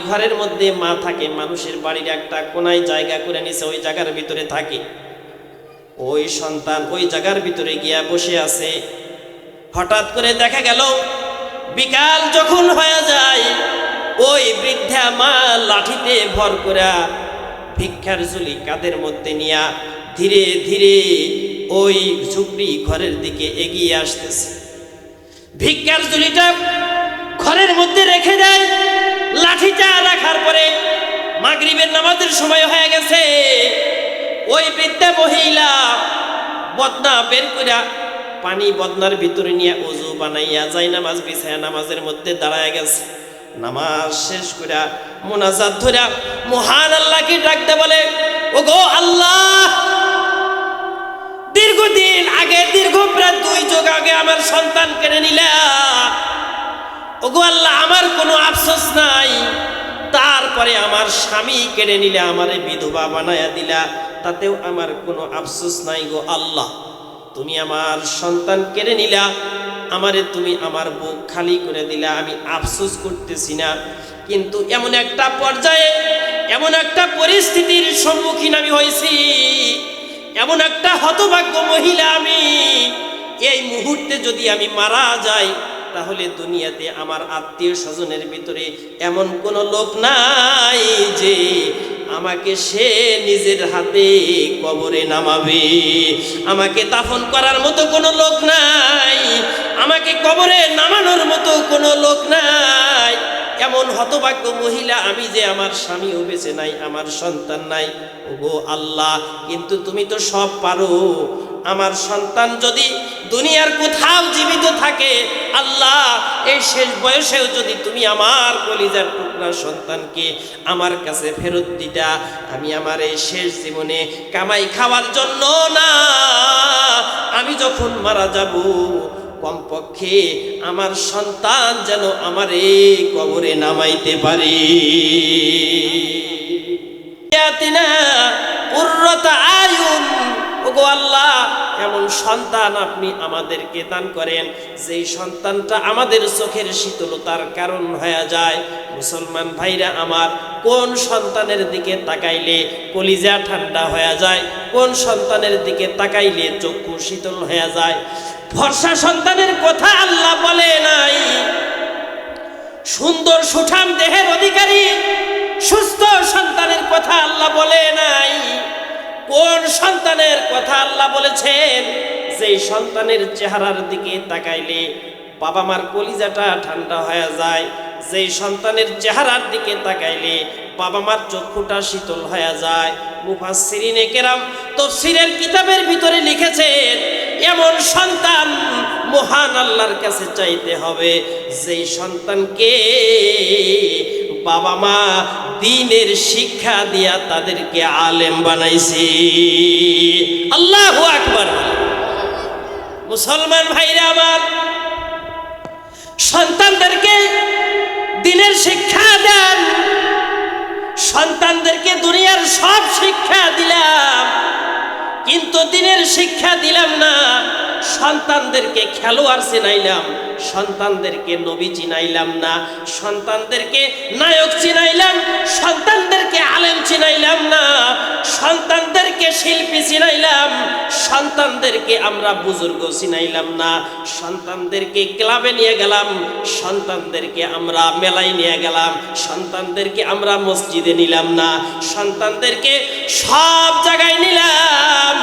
ঘরের মধ্যে মা থাকে, মানুষের বাড়ির একটা কোনায় জায়গা করে নিছে, ওই জায়গার ভিতরে থাকে। ওই সন্তান ওই জায়গার ভিতরে গিয়া বসে আছে। হঠাৎ করে দেখা গেল বিকাল যখন হয়ে যায়, ওই বৃদ্ধা মা লাঠিতে ভর করা ভিক্ষার ঝুলি কাঁধের মধ্যে নিয়া ধীরে ধীরে ওই ঝুপড়ি ঘরের দিকে এগিয়ে আসতেছে। ভিক্ষার ঝুলিটা ঘরের মধ্যে রেখে দেয়। লাঠিটা রাখার পরে মাগরিবের নামাজের সময় হয়ে গেছে। ওই বৃদ্ধা মহিলা বদনা বের কইরা পানি বদনার ভিতরে নিয়ে ওযু বানাইয়া যায় নামাজ বিছায়া নামাজের মধ্যে দাঁড়ায় গেছে। নামাজ শেষ কইরা মুনাজাত ধইরা মহান আল্লাহকে ডাকতে বলে, ওগো আল্লাহ, দীর্ঘদিন আগে, দীর্ঘ প্রায় 2 যুগ আগে আমার সন্তান কেড়ে নিলা। ওগো আল্লাহ, আমার কোনো আফসোস নাই, তারপরে আমার স্বামী কেড়ে নিলে আমারে বিধবা বানায়া দিলা, তাতেও আমার কোনো আফসোস নাই গো আল্লাহ। তুমি আমার সন্তান কেড়ে নিলা, আমারে তুমি আমার বুক খালি করে দিলা, আমি আফসোস করতেছি না। কিন্তু এমন একটা পর্যায়ে, এমন একটা পরিস্থিতির সম্মুখীন আমি হয়েছি, এমন একটা হতভাগ্য মহিলা আমি। এই মুহূর্তে যদি আমি মারা যাই, তাহলে দুনিয়াতে আমার আত্মীয় স্বজনের ভিতরে এমন কোন লোক নাই যে আমাকে সে নিজের হাতে কবরে নামাবে। আমাকে দাফন করার মতো কোনো লোক নাই, আমাকে কবরে নামানোর মতো কোনো লোক নাই। এমন হতভাগ্য মহিলা আমি যে আমার স্বামীও বেঁচে নাই, আমার সন্তান নাই। ওগো আল্লাহ, কিন্তু তুমি তো সব পারো। আমার সন্তান যদি দুনিয়ার কোথাও জীবিত থাকে, আল্লাহ, এই শেষ বয়সেও যদি তুমি আমার কলিজার টুকরা সন্তানকে আমার কাছে ফেরত দিতা, আমি আমার এই শেষ জীবনে কামাই খাওয়ার জন্য না, আমি যখন মারা যাব, কমপক্ষে আমার সন্তান যেন আমার এই কবরে নামাইতে পারে। ওগো আল্লাহ, এমন সন্তান আপনি আমাদেরকে দান করেন যেই সন্তানটা আমাদের চোখের শীতলতার কারণ হয়ে যায়। মুসলমান ভাইরা আমার, কোন সন্তানের দিকে তাকাইলে কলিজা ঠান্ডা হয়ে যায়, কোন সন্তানের দিকে তাকাইলে চক্ষু শীতল হয়ে যায়? ভরসা সন্তানের কথা আল্লাহ বলে নাই। সুন্দর সুঠাম দেহের অধিকারী সুস্থ সন্তানের কথা আল্লাহ বলে নাই। কোন সন্তানের কথা আল্লাহ বলেছেন? যেই সন্তানের চেহারার দিকে তাকাইলে বাবা মার কলিজাটা ঠান্ডা হয়ে যায়, যেই সন্তানের চেহারার দিকে তাকাইলে বাবা মার চক্ষুটা শীতল হয়ে যায়। মুফাসসিরিনে কেরাম তাফসীরের কিতাবের ভিতরে লিখেছেন, এমন সন্তান মহান আল্লাহর কাছে চাইতে হবে যেই সন্তানকে বাবা মা দ্বীনের শিক্ষা দিয়া তাদেরকে আলেম বানাইছে। আল্লাহু আকবার। মুসলমান ভাইরা আমার, সন্তানদেরকে দ্বীনের শিক্ষা দেন। সন্তানদেরকে দুনিয়ার সব শিক্ষা দিলাম, কিন্তু দ্বীনের শিক্ষা দিলাম না। সন্তানদেরকে খেলোয়াড় চিনাইলাম, সন্তানদেরকে নবী চিনাইলাম না। সন্তানদেরকে নায়ক চিনাইলাম, সন্তানদেরকে আলেম চিনাইলাম না। সন্তানদেরকে শিল্পী চিনাইলাম, সন্তানদেরকে আমরা বুজুর্গ চিনাইলাম না। সন্তানদেরকে ক্লাবে নিয়ে গেলাম, সন্তানদেরকে আমরা মেলায় নিয়ে গেলাম, সন্তানদেরকে আমরা মসজিদে নিলাম না। সন্তানদেরকে সব জায়গায় নিলাম,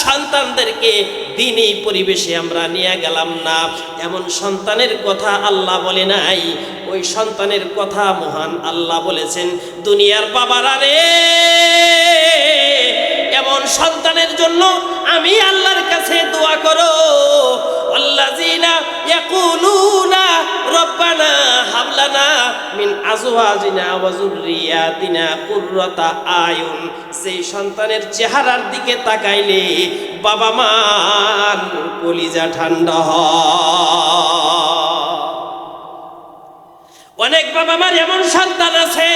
সন্তানদেরকে দ্বীনী পরিবেশে আমরা নিয়ে গেলাম না। এমন সন্তানের কথা আল্লাহ বলে নাই, ওই সন্তানের কথা মহান আল্লাহ বলেছেন। দুনিয়ার বাবারা রে, এমন সন্তানের জন্য আমি আল্লাহর কাছে দোয়া করো। আল্লাযীনা ইয়াকুলুনা রব্বানা হাব লানা মিন আজওয়াজিনা ওয়া যুররিয়াতিনা কুররাতা আয়ুন। সেই সন্তানের চেহারার দিকে তাকাইলে বাবা মার কলিজা ঠান্ডা হয়। অনেক বাবা মার এমন সন্তান আছে,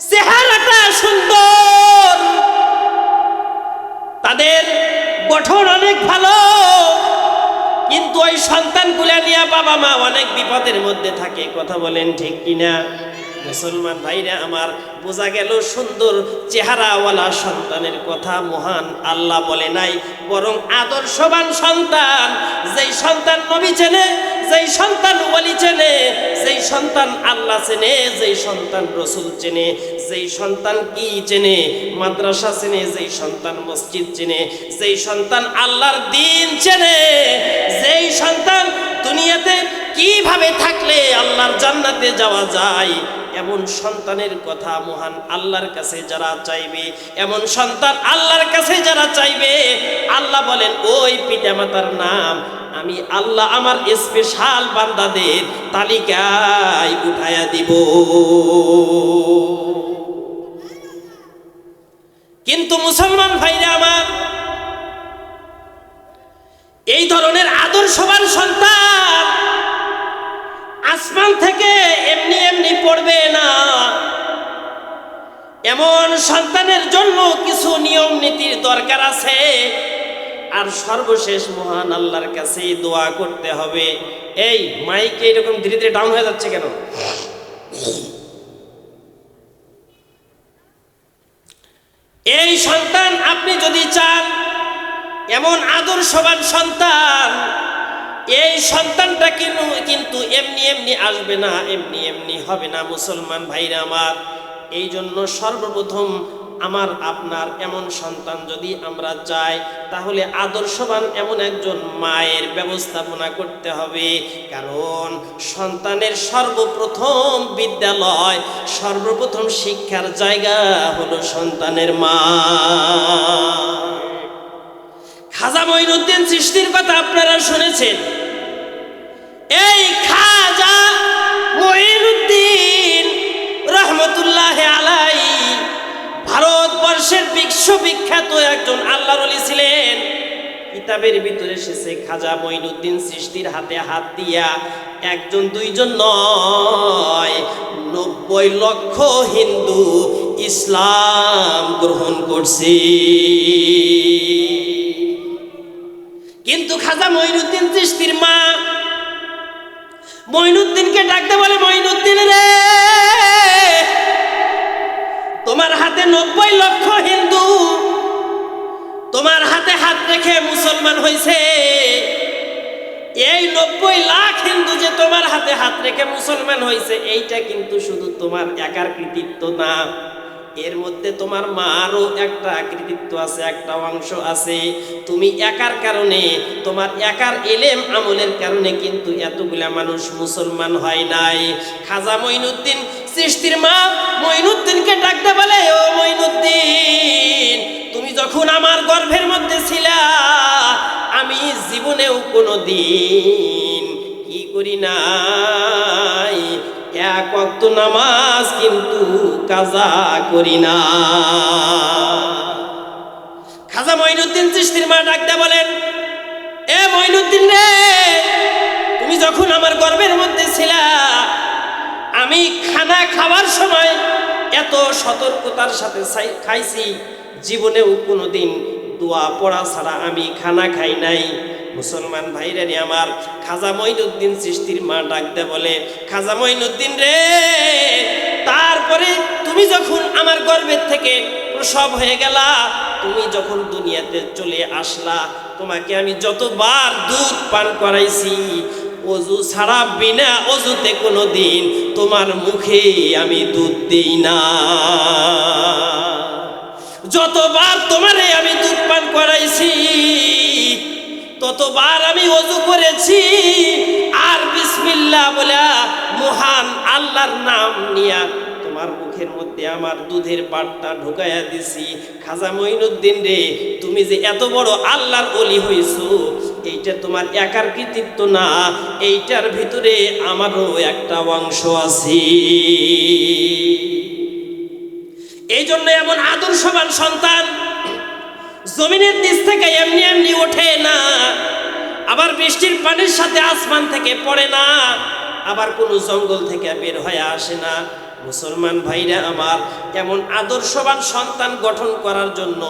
চেহারাটা সুন্দর, তাদের গঠন অনেক ভালো, কিন্তু ওই সন্তানগুলা নিয়ে বাবা মা অনেক বিপদের মধ্যে থাকে। কথা বলেন ঠিক কিনা? মুসলমান ভাইরা আমার, বোঝা গেল সুন্দর চেহারাওয়ালা সন্তানের কথা মহান আল্লাহ বলে নাই, বরং আদর্শবান সন্তান, যেই সন্তান নবী চেনে, যেই সন্তান ওয়ালি চেনে, যেই সন্তান আল্লাহ চেনে, যেই সন্তান রসুল চেনে, যেই সন্তান কি চেনে, মাদ্রাসা চেনে, যেই সন্তান মসজিদ চেনে, যেই সন্তান আল্লাহর দ্বীন চেনে, যেই সন্তান দুনিয়াতে কিভাবে থাকলে আল্লাহর জান্নাতে যাওয়া যায়, এমন সন্তানের কথা মহান আল্লাহর কাছে যারা চাইবে, এমন সন্তান আল্লাহর কাছে যারা চাইবে, আল্লাহ বলেন ওই পিতামাতার নাম আমি আল্লাহ আমার স্পেশাল বান্দাদের তালিকায় উঠায়া দিব। কিন্তু মুসলমান ভাইরা আমার, এই ধরনের আদর্শবান সন্তান আসমান থেকে এমনি এমনি পড়বে না। এমন সন্তানের জন্য কিছু নিয়ম নীতির দরকার আছে। আর সর্বশেষ মহান আল্লাহর কাছে দোয়া করতে হবে। এই মাইক এরকম ধীরে ধীরে ডাউন হয়ে যাচ্ছে কেন? এই সন্তান আপনি যদি চান, এমন আদর্শবান সন্তান, এই সন্তানটা কিন্তু এমনি এমনি আসবে না, এমনি এমনি হবে না মুসলমান ভাইরা আমার। এই জন্য সর্বপ্রথম আমার আপনার এমন সন্তান যদি আমরা চাই, তাহলে আদর্শবান এমন একজন মায়ের ব্যবস্থাপনা করতে হবে। কারণ সন্তানের সর্বপ্রথম বিদ্যালয়, সর্বপ্রথম শিক্ষার জায়গা হলো সন্তানের মা। খাজা মঈনুদ্দিন চিশতির কথা আপনারা শুনেছেন। এই খাজা মঈনুদ্দিন রহমতুল্লাহ আলাইহি ভারতবর্ষের বিশ্ববিখ্যাত একজন আল্লাহর ওলি ছিলেন। কিতাবের ভিতরে এসেছে খাজা মঈনুদ্দিন চিশতির হাতে হাত দিয়া একজন দুইজন নয়, 90 লক্ষ হিন্দু ইসলাম গ্রহণ করছে। কিন্তু খাজা মঈনুদ্দিন চিশতির মা মঈনুদ্দিনকে ডাকতে বলে, মঈনুদ্দিন রে, তোমার হাতে 90 লক্ষ হিন্দু তোমার হাতে হাত রেখে মুসলমান হয়েছে। এই 90 লাখ হিন্দু যে তোমার হাতে হাত রেখে মুসলমান হয়েছে, এইটা কিন্তু শুধু তোমার একার কৃতিত্ব না, এর মধ্যে তোমার মারও একটা কৃতিত্ব আছে, একটা অংশ আছে। তুমি একার কারণে, তোমার একার এলেম আমলের কারণে কিন্তু এতগুলা মানুষ মুসলমান হয় নাই। খাজা মঈনুদ্দিন চিশতির মা মঈনুদ্দিনকে ডাকতে বলে, ও মঈনুদ্দিন, তুমি যখন আমার গর্ভের মধ্যে ছিলা, আমি জীবনেও কোনো দিন কি করি নাই, এক ওয়াক্ত নামাজ কিন্তু কাজা করি না। খাজা মঈনুদ্দিন চিশতির মা ডাকতে বলেন, এ মঈনুদ্দিন রে, তুমি যখন আমার গর্ভের মধ্যে ছিলা, আমি খানা খাওয়ার সময় এত সতর্কতার সাথে খাইছি, জীবনেও কোনোদিন দোয়া পড়া ছাড়া আমি খানা খাই নাই। মুসলমান ভাইরা রে আমার, খাজা মঈনুদ্দিন চিশতির মা ডাকতে বলে, খাজা মঈনুদ্দিন রে, তারপরে তুমি যখন আমার গর্ভের থেকে প্রসব হয়ে গেলা, তুমি যখন দুনিয়াতে চলে আসলা, তোমাকে আমি যতবার দুধ পান করাইছি, ওযু ছাড়া বিনা ওযুতে কোনোদিন তোমার মুখে আমি দুধ দিই না। যতবার তোমারে আমি দুধ পান করাইছি, ততবার আমি ওযু করেছি, আর বিসমিল্লাহ বলে মহান আল্লাহর নাম নিয়া তোমার মুখের মধ্যে আমার দুধের পাটটা ঢুকাইয়া দিছি। খাজা মঈনুদ্দিন রে, তুমি যে এত বড় আল্লাহর ওলি হইছো, এইটা তোমার একার কৃতিত্ব না, এইটার ভিতরে আমারও একটা অংশ আছে। এই জন্য এমন আদর্শবান সন্তান জমিনের নিচ থেকে এমনি এমনি ওঠে না, আবার বৃষ্টির পানির সাথে আসমান থেকে পড়ে না, আবার কোনো জঙ্গল থেকে বের হয়ে আসে না। মুসলমান ভাইরা আমার, এমন আদর্শবান সন্তান গঠন করার জন্য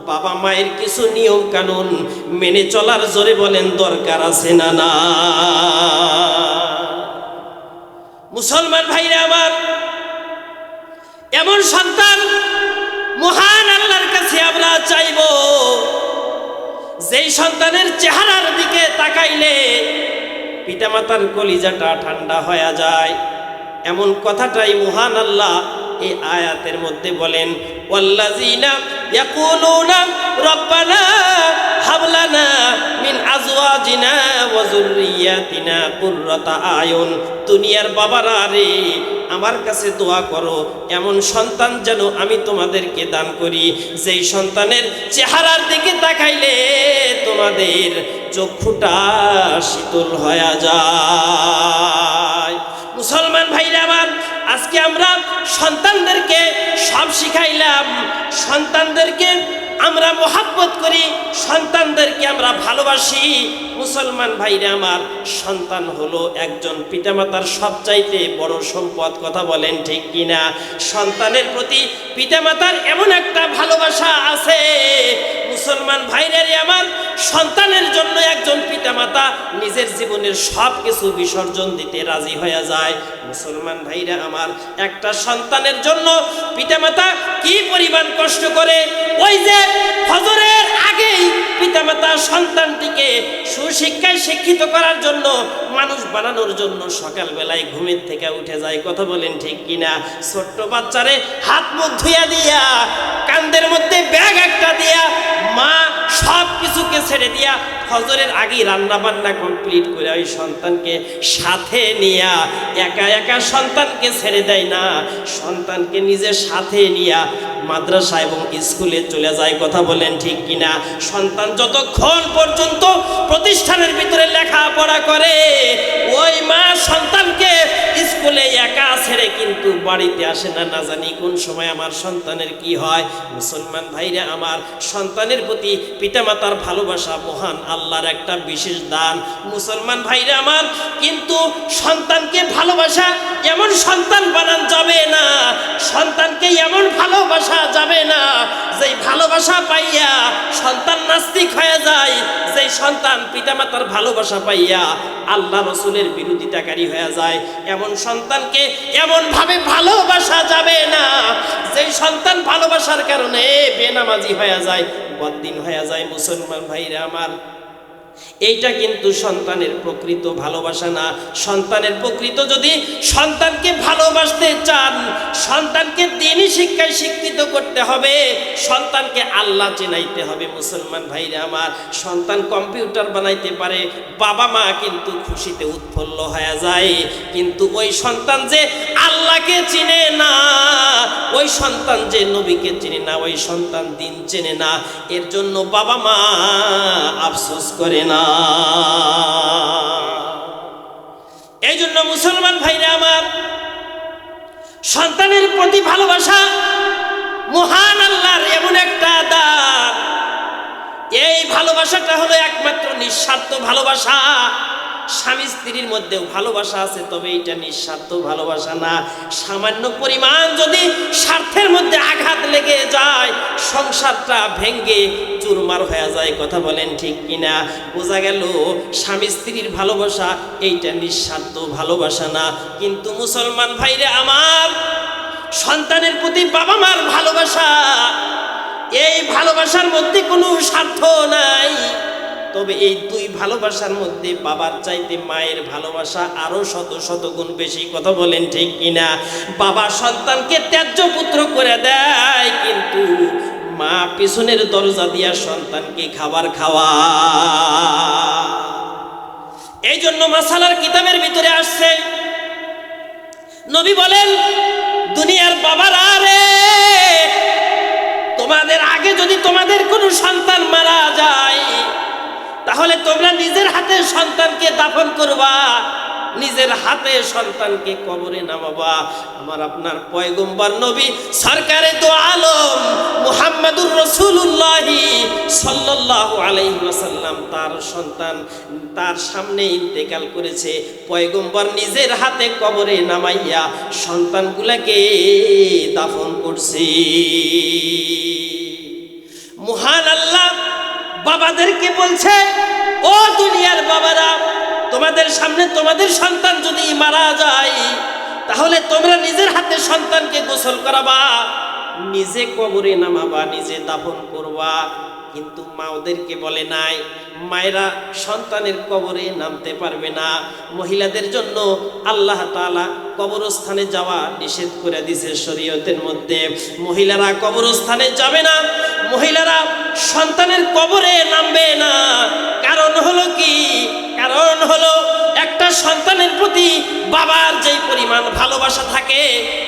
বাবা মায়ের কিছু নিয়ম কানুন মেনে চলার, জোরে বলেন, দরকার আছে না না? মুসলমান ভাইরা আমার, এমন সন্তান মহান আল্লাহর কাছে আমরা চাইব যেই সন্তানের চেহারার দিকে তাকাইলে পিতামাতার কলিজাটা ঠান্ডা হয়ে যায়। এমন কথাটাই মহান আল্লাহ এই আয়াতের মধ্যে বলেন, ওয়াল্লাযিনা ইয়াকুলুনা রব্বানা হাব লানা মিন আজওয়াজিনা ওয়া যুররিয়াতিনা কুররাতা আয়ুন। দুনিয়ার বাবারা রে, আমার কাছে দোয়া করো এমন সন্তান যেন আমি তোমাদেরকে দান করি যেই সন্তানের চেহারার দিকে তাকাইলে তোমাদের চক্ষুটা শীতল হয়ে যায়। মুসলমান ভাইরা আমার, আজকে আমরা সন্তানদেরকে সব শিখাইলাম, সন্তানদেরকে আমরা মোহাব্বত করি, সন্তানদেরকে আমরা ভালোবাসি। মুসলমান ভাইরা আমার, সন্তান হলো একজন পিতামাতার সবচাইতে বড় সম্পদ, কথা বলেন ঠিক কিনা? সন্তানের প্রতি পিতামাতার এমন একটা ভালোবাসা আছে মুসলমান ভাইরা রে আমার, সন্তানের জন্য একজন পিতামাতা নিজের জীবনের সব কিছু বিসর্জন দিতে রাজি হয়ে যায়। মুসলমান ভাইরা আমার, একটা সন্তানের জন্য পিতামাতা কি পরিমাণ কষ্ট করে। ওই যে ফজরের আগেই পিতামাতা সন্তানটিকে সুশিক্ষায় শিক্ষিত করার জন্য, মানুষ বানানোর জন্য সকালবেলায় ঘুমের থেকে উঠে যায়, কথা বলেন ঠিক কিনা? ছোট্ট বাচ্চারে হাত মুখ ধুইয়া দিয়া, কান্দের মধ্যে ব্যাগ একটা দিয়া, মা সব কিছুকে ছেড়ে দিয়া ফজরের আগেই রান্না বান্না কমপ্লিট করে ওই সন্তানকে সাথে নিয়া, একা একা সন্তানকে ছেড়ে দেয় না, সন্তানকে নিজের সাথে নিয়া মাদ্রাসা এবং স্কুলে চলে যায়, কথা বলেন ঠিক কিনা? সন্তান যতক্ষণ পর্যন্ত প্রতিষ্ঠানের ভিতরে লেখাপড়া করে, ওই মা সন্তানকে স্কুলে একা ছেড়ে কিন্তু বাড়িতে আসে না, না জানি কোন সময় আমার সন্তানের কি হয়। মুসলমান ভাইরা আমার, সন্তানের প্রতি পিতামাতার ভালোবাসা মহান আল্লাহর একটা বিশেষ দান। মুসলমান ভাইরা আমার, কিন্তু সন্তানকে ভালোবাসা এমন সন্তান বানান যাবে না, সন্তানকে এমন ভালোবাসা যাবে না যেই ভালোবাসা পাইয়া সন্তান নাস্তিক হয়ে যায়, যেই সন্তান পিতামাতার ভালোবাসা পাইয়া আল্লাহ রসুলের বিরোধিতাকারী হয়ে যায়। এমন সন্তানকে এমন ভাবে ভালোবাসা যাবে না যেই সন্তান ভালোবাসার কারণে বেনামাজি হয়ে যায়, বদ্দিন হয়ে যায়। মুসলমান ভাইরা আমার, এইটা কিন্তু সন্তানের প্রকৃত ভালোবাসা না। সন্তানের প্রকৃত, যদি সন্তানকে ভালোবাসতে চান, সন্তানকে দ্বীনি শিক্ষায় শিক্ষিত করতে হবে, সন্তানকে আল্লাহ চেনাইতে হবে। মুসলমান ভাইরা আমার, সন্তান কম্পিউটার বানাইতে পারে, বাবা মা কিন্তু খুশিতে উৎফুল্ল হয়ে যায়, কিন্তু ওই সন্তান যে আল্লাহকে চিনে না, ওই সন্তান যে নবীকে চিনে না, ওই সন্তান দিন চেনে না, এর জন্য বাবা মা আফসোস করে না। এই জন্য মুসলমান ভাইরা আমার, সন্তানের প্রতি ভালোবাসা মহান আল্লাহর এমন একটা দান। এই ভালোবাসাটা হলো একমাত্র নিঃস্বার্থ ভালোবাসা। স্বামী স্ত্রীর মধ্যেও ভালোবাসা আছে, তবে এটা নিঃস্বার্থ ভালোবাসা না। সামান্য পরিমাণ যদি স্বার্থের মধ্যে আঘাত লেগে যায়, সংসারটা ভেঙ্গে চুরমার হয়ে যায়, কথা বলেন ঠিক কিনা? বোঝা গেল স্বামী স্ত্রীর ভালোবাসা এইটা নিঃস্বার্থ ভালোবাসা না। কিন্তু মুসলমান ভাইরা আমার, সন্তানের প্রতি বাবা মার ভালোবাসা, এই ভালোবাসার মধ্যে কোনো স্বার্থ নাই। তবে এই দুই ভালোবাসার মধ্যে বাবার চাইতে মায়ের ভালোবাসা আরো শত শত গুণ বেশি, কথা বলেন ঠিক কিনা? বাবা সন্তানকে ত্যায্য পুত্র করে দেয়, কিন্তু মা পিছনের দরজা দিয়া সন্তানকে খাবার খাওয়া। এই জন্য মাসালার কিতাবের ভিতরে আসছে, নবী বলেন, দুনিয়ার বাবারা রে, তোমাদের আগে যদি তোমাদের কোনো সন্তান মারা যায়, তাহলে তোমরা নিজের হাতে সন্তানকে দাফন করবা, নিজের হাতে সন্তানকে কবরে নামাবা। আমার আপনার পয়গম্বর নবী সরকারে তো আলম মুহাম্মাদুর রাসূলুল্লাহ সাল্লাল্লাহু আলাইহি ওয়াসাল্লাম তার সন্তান তার সামনে ইন্তেকাল করেছে। পয়গম্বর নিজের হাতে কবরে নামাইয়া সন্তানগুলোকে দাফন করছে। মহান আল্লাহ বাবাদেরকে বলছে, ও দুনিয়ার বাবারা, তোমাদের সামনে তোমাদের সন্তান যদি মারা যায় তাহলে তোমরা নিজের হাতে সন্তানকে গোসল করাবা, নিজে কবরে নামাবা, নিজে দাফন করবা। কিন্তু মা ওদেরকে বলে নাই, মায়েরা সন্তানের কবরে নামতে পারবে না। মহিলাদের জন্য আল্লাহ তাআলা কবরস্থানে যাওয়া নিষেধ করে দিয়েছে শরীয়তের মধ্যে। মহিলারা কবরস্থানে যাবে না, মহিলারা সন্তানের কবরে নামবে না। কারণ হলো কি? কারণ হলো একটা সন্তানের প্রতি বাবার যেই পরিমাণ ভালোবাসা থাকে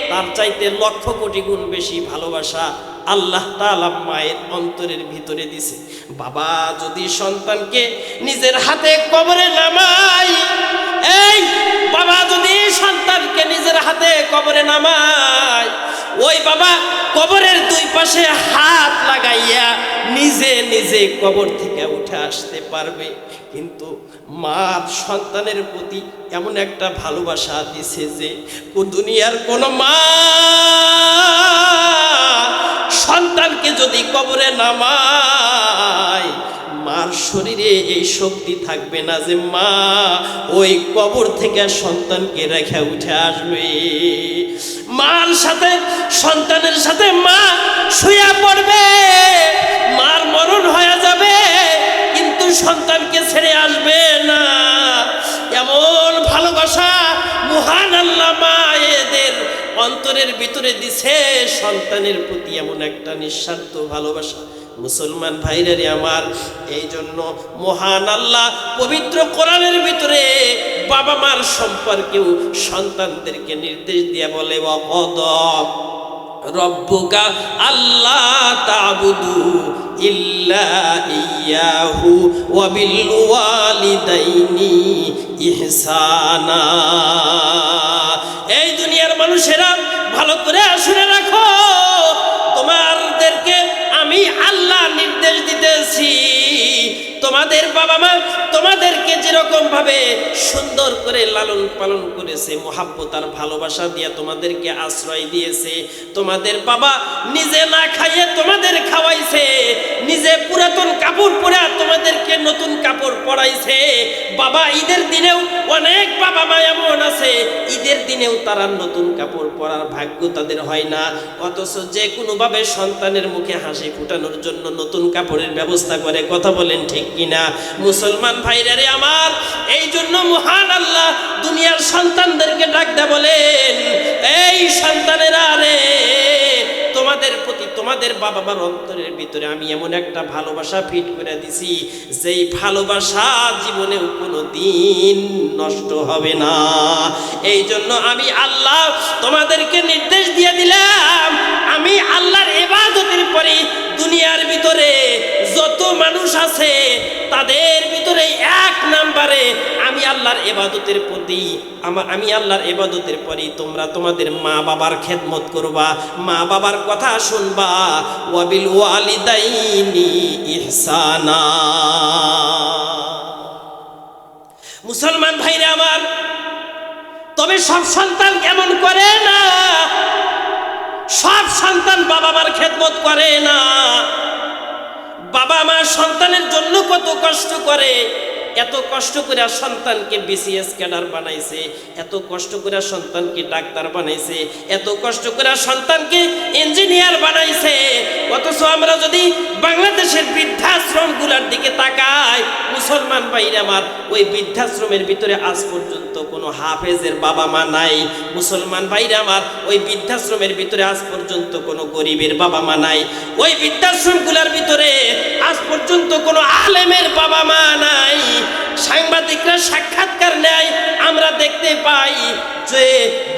তার চাইতে লক্ষ কোটি গুণ বেশি ভালোবাসা আল্লাহ তাআলা মায়ের অন্তরের ভিতরে দিছে। বাবা যদি সন্তানকে নিজের হাতে কবরে নামায়, এই বাবা যদি সন্তানকে নিজের হাতে কবরে নামায়, ওই বাবা কবরের দুই পাশে হাত লাগাইয়া নিজে নিজে কবর থেকে উঠে আসতে পারবে। কিন্তু মার সন্তানের প্রতি এমন একটা ভালোবাসা দিছে যে দুনিয়ার কোনো মা সন্তানকে যদি কবরে নামায়, মার শরীরে এই শক্তি থাকবে না যে মা ওই কবর থেকে সন্তানকে রেখে উঠে আসবে। মার সাথে সন্তানের সাথে মা শুয়ে পড়বে, মার মরণ হয়ে যাবে কিন্তু সন্তানকে ছেড়ে আসবে না। এমন ভালোবাসা মহান আল্লাহ মায়েদের অন্তরের ভিতরে দিছে সন্তানের প্রতি, এমন একটা নিঃস্বার্থ ভালোবাসা। মুসলমান ভাইরা আমার, এই জন্য মহান আল্লাহ পবিত্র কোরআনের ভিতরে বাবা মার সম্পর্কেও সন্তানদেরকে নির্দেশ দিয়ে বলে, ওয়াকাদা রব্বুকা আল্লা তা'বুদু ইল্লা ইয়াহু ওয়া বিল ওয়ালিদাইনি ইহসানা। এই দুনিয়ার মানুষেরা ভালো করে শুনে রাখো, তোমাদেরকে আমি আল্লাহ নির্দেশ দিতেছি, তোমাদের বাবা মা তোমাদেরকে যেরকম ভাবে সুন্দর করে লালন পালন করেছে, মহাব্বত আর ভালোবাসা দিয়ে তোমাদেরকে আশ্রয় দিয়েছে, তোমাদের বাবা নিজে না খাইয়ে তোমাদের খাওয়াইছে, নিজে পুরাতন কাপড় পরে তোমাদেরকে নতুন কাপড় পরাইছে। বাবা ঈদের দিনেও অনেক বাবা মা এমন আছে ঈদের দিনেও তারা নতুন কাপড় পরার ভাগ্য তাদের হয় না, অথচ যে কোনো ভাবে সন্তানের মুখে হাসি ফুটানোর জন্য নতুন কাপড়ের ব্যবস্থা করে। কথা বলেন ঠিক কিনা মুসলমান ভাইরা রে আমার? এই জন্য মহান আল্লাহ দুনিয়ার সন্তানদেরকে ডাক দেয়া বলেন, এই সন্তানেরা রে, তোমাদের প্রতি তোমাদের বাবা মার অন্তরের ভিতরে আমি এমন একটা ভালোবাসা ফিট করে দিছি যেই ভালোবাসা জীবনেও কোনো দিন নষ্ট হবে না। এই জন্য আমি আল্লাহ তোমাদেরকে নির্দেশ দিয়ে দিলাম, আমি আল্লাহর ইবাদতের পরে দুনিয়ার ভিতরে যত মানুষ আছে তাদের ভিতরে এক নম্বরে আমি আল্লাহর ইবাদতের প্রতি আমি আল্লাহর ইবাদতের পরে তোমরা তোমাদের মা বাবার খেদমত করবা, মা বাবার কথা শুনবা। ওয়া বিল ওয়ালিদাইনি ইহসানা। মুসলমান ভাইরা আমার, তবে সব সন্তান কেমন করে না, সব সন্তান বাবা মার খেদমত করে না। বাবা মা সন্তানের জন্য কত কষ্ট করে, এত কষ্ট করে সন্তানকে বিসিএস ক্যাডার বানাইছে, এত কষ্ট করে সন্তানকে ডাক্তার বানাইছে, এত কষ্ট করে সন্তানকে ইঞ্জিনিয়ার বানাইছে। অথচ আমরা যদি বাংলাদেশের বৃদ্ধাশ্রমগুলোর দিকে তাকাই, মুসলমান ভাইরা আমার, ওই বৃদ্ধাশ্রমের ভিতরে আজ পর্যন্ত কোনো হাফেজের বাবা মা নাই। মুসলমান ভাইরা আমার, ওই বৃদ্ধাশ্রমের ভিতরে আজ পর্যন্ত কোনো গরিবের বাবা মা নাই। ওই বৃদ্ধাশ্রমগুলোর ভিতরে আজ পর্যন্ত কোনো আলেমের বাবা মা নাই। সাংবাদিকরা সাক্ষাৎকার নেয়, আমরা দেখতে পাই যে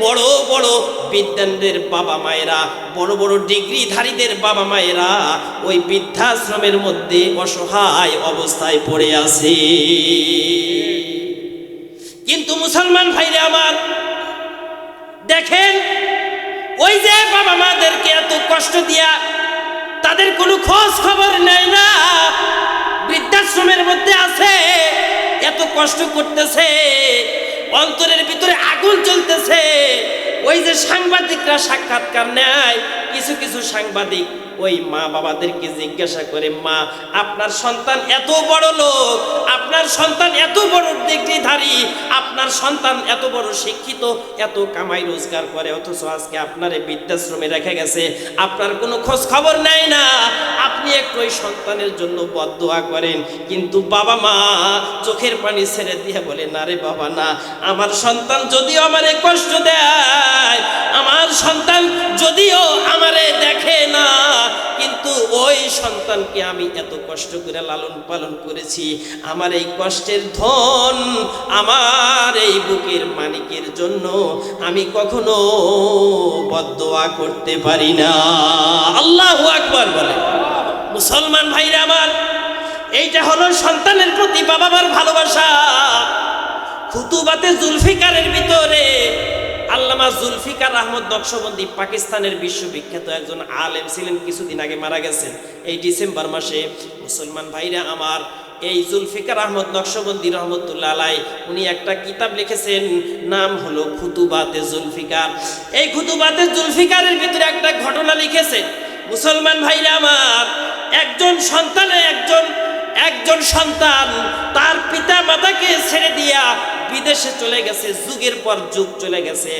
বড় বড় বিদ্যানদের বাবা মায়েরা, বড় বড় ডিগ্রিধারীদের বাবা মায়েরা ওই বৃদ্ধাশ্রমের মধ্যে অসহায় অবস্থায় পড়ে আছে। কিন্তু মুসলমান ভাইরা আমার দেখেন, ওই যে বাবা মাদেরকে এত কষ্ট দিয়া তাদের কোনো খোঁজ খবর নেয় না, বৃদ্ধাশ্রমের মধ্যে আছে, এত কষ্ট করতেছে, অন্তরের ভিতরে আগুন জ্বলতেছে। ওই যে সাংবাদিকরা সাক্ষাৎকার নেয়, কিছু কিছু সাংবাদিক ওই মা বাবাদেরকে জিজ্ঞাসা করে, মা আপনার সন্তান এত বড় লোক, আপনার সন্তান এত বড় ডিগ্রিধারী, আপনার সন্তান এত বড় শিক্ষিত, এত কামাই রোজগার করে, অথচ আজকে আপনার এই বৃদ্ধাশ্রমে রেখে গেছে, আপনার কোনো খোঁজ খবর নেয় না, আপনি একটু ওই সন্তানের জন্য বদদোয়া করেন। কিন্তু বাবা মা চোখের পানি ছেড়ে দিয়ে বলে, না রে বাবা না, আমার সন্তান যদিও আমারে কষ্ট দেয়, আমার সন্তান যদিও আমারে দেখে না, কিন্তু ওই সন্তানকে আমি এত কষ্ট করে লালন পালন করেছি, আমার এই কষ্টের ধন, আমার এই বুকের মানিকের জন্য আমি কখনো বদদোয়া করতে পারি না। আল্লাহু আকবার বলে। মুসলমান ভাইরা আমার, এইটা হলো সন্তানের প্রতি বাবা মার ভালোবাসা। খুতুবাতে জুলফিকারের ভিতরে আল্লামা জুলফিকার আহমদ নকশবন্দি পাকিস্তানের বিশ্ববিখ্যাত একজন আলেম ছিলেন, কিছুদিন আগে মারা গেছেন এই ডিসেম্বর মাসে। মুসলমান ভাইরা আমার, এই জুলফিকার আহমদ নকশবন্দি রহমতুল্লাহ আলাই উনি একটা কিতাব লিখেছেন, নাম হলো খুতুবাতে জুলফিকার। এই খুতুবাতে জুলফিকারের ভিতরে একটা ঘটনা লিখেছেন। মুসলমান ভাইরা আমার, একজন সন্তান তার পিতা মাতাকে ছেড়ে দিয়া বিদেশে চলে গেছে, যুগের পর যুগ চলে গেছে।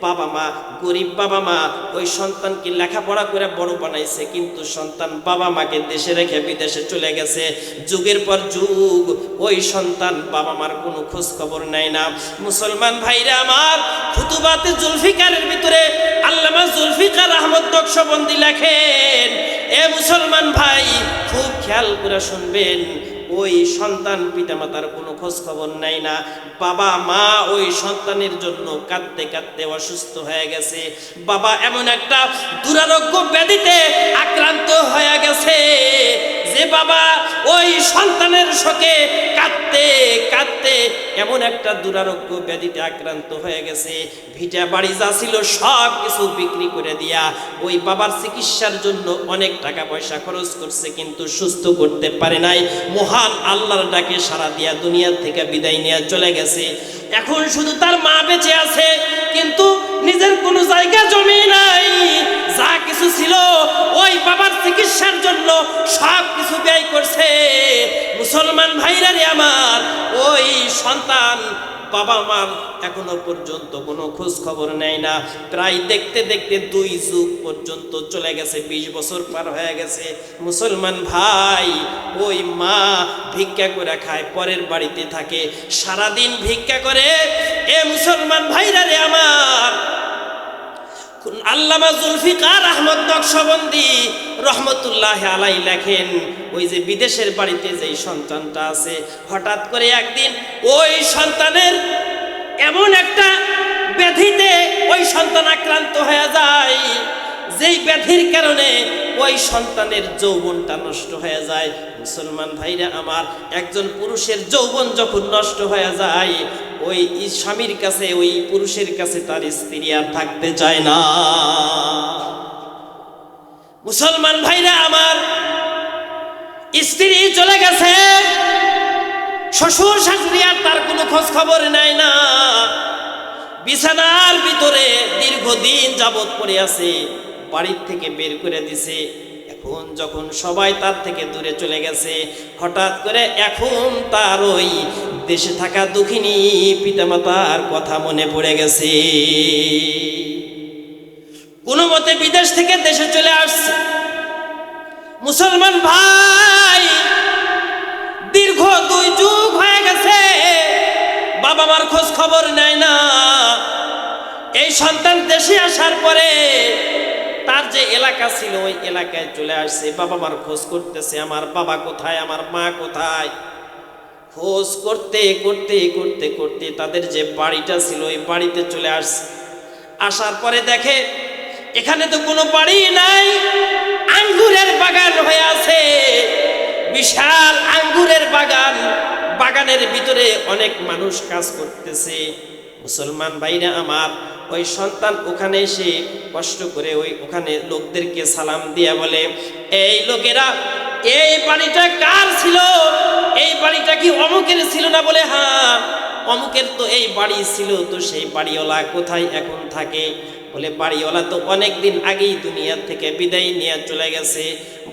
বাবা মা, গরিব বাবা মা ওই সন্তানকে লেখাপড়া করে বড় বানাইছে, কিন্তু সন্তান বাবা মাকে দেশে রেখে বিদেশে চলে গেছে। যুগের পর যুগ ওই সন্তান বাবা মার কোনো খোঁজ খবর নেয় না। মুসলমান ভাইরা আমার, খুতুবাতে জুলফিকারের ভিতরে আল্লামা জুলফিকার আহমদ নকশবন্দি লেখেন, এ মুসলমান ভাই খুব খেয়াল করে শুনবেন, ওই সন্তান পিতামাতার কোনো খোঁজ খবর নেয় না। বাবা মা ওই সন্তানের জন্য কাঁদতে কাঁদতে অসুস্থ হয়ে গেছে। বাবা এমন একটা দুরারোগ্য ব্যাধিতে আক্রান্ত হয়ে গেছে যে বাবা ওই সন্তানের শোকে কাঁদতে কাঁদতে এমন একটা দুরারোগ্য ব্যাধিতে আক্রান্ত হয়ে গেছে, ভিটা বাড়ি যা ছিল সব কিছু বিক্রি করে দিয়া ওই বাবার চিকিৎসার জন্য অনেক টাকা পয়সা খরচ করছে, কিন্তু সুস্থ করতে পারে নাই। মহান আল্লাহর ডাকে সাড়া দিয়া দুনিয়া থেকে বিদায় নিয়ে চলে গেছে। এখন শুধু তার মা বেঁচে আছে, কিন্তু নিজের কোনো জায়গা জমি নাই, যা কিছু ছিল ওই বাবার চিকিৎসার জন্য সব কিছু ব্যয় করছে। মুসলমান ভাইরা রে আমার, ওই সন্তান বাবা মার এখনো পর্যন্ত কোনো খোঁজ খবর নেয় না। প্রায় দেখতে দেখতে 2 যুগ পর্যন্ত চলে গেছে, 20 বছর পার হয়ে গেছে। মুসলমান ভাই, ওই মা ভিক্ষা করে খায়, পরের বাড়িতে থাকে, সারাদিন ভিক্ষা করে। এ মুসলমান ভাইরা রে আমার, আল্লামা জুলফিকার আহমদ নকশবন্দি রহমতুল্লাহ আলাই লেখেন, ওই যে বিদেশের বাড়িতে যেই সন্তানটা আছে, হঠাৎ করে একদিন ওই সন্তানের এমন একটা ব্যাধিতে ওই সন্তান আক্রান্ত হয়ে যায়, যেই ব্যাধির কারণে ওই সন্তানের যৌবনটা নষ্ট হয়ে যায়। মুসলমান ভাইরা আমার, একজন পুরুষের যৌবন যখন নষ্ট হয়ে যায়, ওই স্বামীর কাছে, ওই পুরুষের কাছে তার স্ত্রী আর থাকতে চায় না। মুসলমান ভাইরা আমার, স্ত্রী চলে গেছে, শ্বশুর শাশুড়ি আর তার কোনো খোঁজ খবর নেয় না, বিছানার ভিতরে দীর্ঘদিন যাবৎ পড়ে আছে, বাড়ির থেকে বের করে দিছে। এখন যখন সবাই তার থেকে দূরে চলে গেছে, হঠাৎ করে এখন তার ওই দেশে থাকা দুঃখিনী পিতামাতার কথা মনে পড়ে গেছে। কোনো মতে বিদেশ থেকে দেশে চলে আসছে। মুসলমান ভাই, দীর্ঘ 2 যুগ হয়ে গেছে, বাবা মার খোঁজ খবর নেয় না। এই সন্তান দেশে আসার পরে তার যে এলাকা ছিল ওই এলাকায় চলে আসছে, বাবা মার খোঁজ করতেছে, আমার বাবা কোথায়, আমার মা কোথায়। খোঁজ করতে করতে করতে করতে তাদের যে বাড়িটা ছিল ওই বাড়িতে চলে আসছে। আসার পরে দেখে এখানে তো কোনো বাড়ি নাই, আঙ্গুরের বাগান হয়ে আছে, বিশাল আঙ্গুরের বাগান, বাগানের ভিতরে অনেক মানুষ কাজ করতেছে। মুসলমান ভাইরা আমার, ওই সন্তান ওখানে এসে কষ্ট করে ওখানে লোকদেরকে সালাম দিয়া বলে, এই লোকেরা, এই বাড়িটা কার ছিল? এই বাড়িটা কি অমুকের ছিল না? বলে হ্যাঁ, অমুকের তো এই বাড়ি ছিল। তো সেই বাড়িওয়ালা কোথায় এখন থাকে? বলে বাড়িওয়ালা তো অনেক দিন আগেই দুনিয়া থেকে বিদায় নিয়ে চলে গেছে।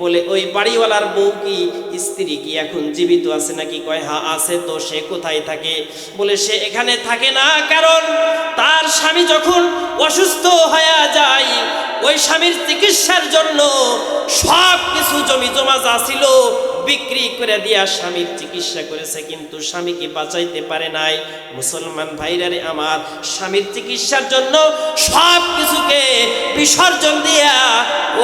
বলে ওই বাড়িওয়ালার বউ কি, স্ত্রী কি এখন জীবিত আছে নাকি? কয় হ্যাঁ আছে। তো সে কোথায় থাকে? বলে সে এখানে থাকে না, কারণ তার স্বামী যখন অসুস্থ হয়ে যায়, ওই স্বামীর চিকিৎসার জন্য সব কিছু জমি জমা যা ছিল বিক্রি করে দিয়া স্বামীর চিকিৎসা করেছে, কিন্তু স্বামীকে বাঁচাইতে পারে নাই। মুসলমান ভাইরারে আমার, স্বামীর চিকিৎসার জন্য সব কিছুকে বিসর্জন দিয়া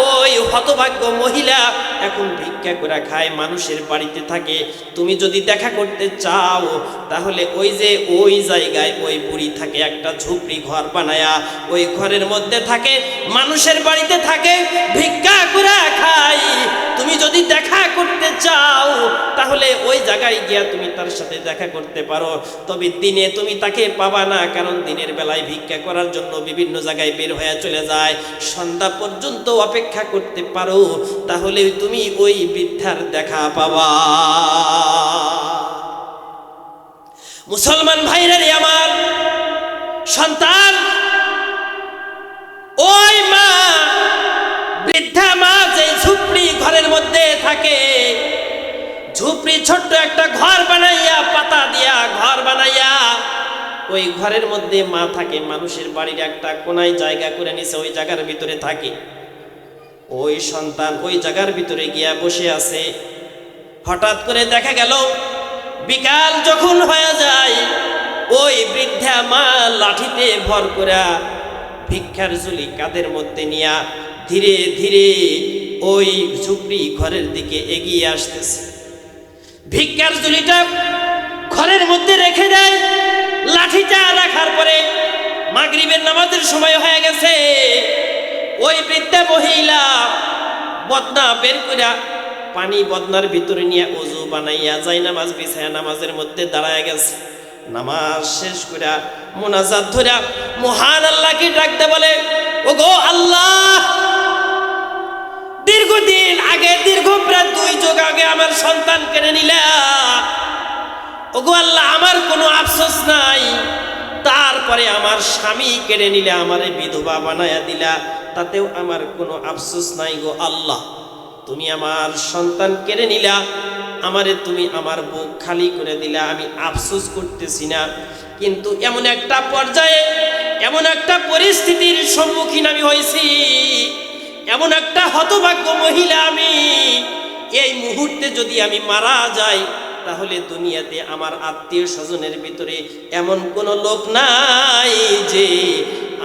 ওই হতভাগ্য মহিলা এখন ভিক্ষা করে খায়, মানুষের বাড়িতে থাকে। তুমি যদি দেখা করতে চাও তাহলে ওই জায়গায় ওই বুড়ি থাকে, একটা ঝুপড়ি ঘর বানায়া ওই ঘরের মধ্যে থাকে, মানুষের বাড়িতে থাকে, ভিক্ষা করে খায়। তুমি যদি দেখা করতে চাও তাহলে ওই জায়গায় গিয়া তুমি তার সাথে দেখা করতে পারো, তবে দিনে তুমি তাকে পাবা না, কারণ দিনের বেলায় ভিক্ষা করার জন্য বিভিন্ন জায়গায় বের হয়ে চলে যায়। সন্ধ্যা পর্যন্ত অপেক্ষা করতে পারো, তাহলে তুমি ওই বৃদ্ধার দেখা পাবা। মুসলমান ভাইরা রে আমার, সন্তান ওই মা, বৃদ্ধা মা যে ঝুপড়ি ঘরের মধ্যে থাকে, ঝুপড়ি ছোট্ট একটা ঘর বানাইয়া, পাতা দিয়া ঘর বানাইয়া ওই ঘরের মধ্যে মা থাকে, মানুষের বাড়ির একটা কোনায় জায়গা করে নিছে, ওই জায়গার ভিতরে থাকে। ওই সন্তান ওই জায়গার ভিতরে গিয়া বসে আছে। হঠাৎ করে দেখা গেল বিকাল যখন হয়ে যায়, ওই বৃদ্ধা মা লাঠিতে ভর করা ভিক্ষার ঝুলি কাঁধের মধ্যে নিয়া ধীরে ধীরে ওই ঝুপড়ি ঘরের দিকে এগিয়ে আসতেছে। ভিক্ষার ঝুলিটা ঘরের মধ্যে রেখে দেয়। লাঠিটা রাখার পরে মাগরিবের নামাজের সময় হয়ে গেছে। ওই বৃদ্ধা মহিলা বদনা বের কইরা পানি বদনার ভিতরে নিয়ে ওযু বানাইয়া যায় নামাজ বিছায়া নামাজের মধ্যে দাঁড়ায় গেছে। নামাজ শেষ কইরা মুনাজাত ধইরা মহান আল্লাহকে ডাকতে বলে, ওগো আল্লাহ, দীর্ঘদিন আগে, প্রায় 2 যুগ আগে আমার সন্তান কেড়ে নিলা। ওগো আল্লাহ, আমার কোনো আফসোস নাই, তারপরে আমার স্বামী কেড়ে নিলে, আমারে বিধবা বানায়া দিলা, তাতেও আমার কোনো আফসোস নাই গো আল্লাহ। তুমি আমার সন্তান কেড়ে নিলা, আমারে তুমি আমার বুক খালি করে দিলা, আমি আফসোস করতেছি না। কিন্তু এমন একটা পর্যায়ে, এমন একটা পরিস্থিতির সম্মুখীন আমি হয়েছি, এমন একটা হতভাগ্য মহিলা আমি, এই মুহূর্তে যদি আমি মারা যাই তাহলে দুনিয়াতে আমার আত্মীয় স্বজনের ভিতরে এমন কোনো লোক নাই যে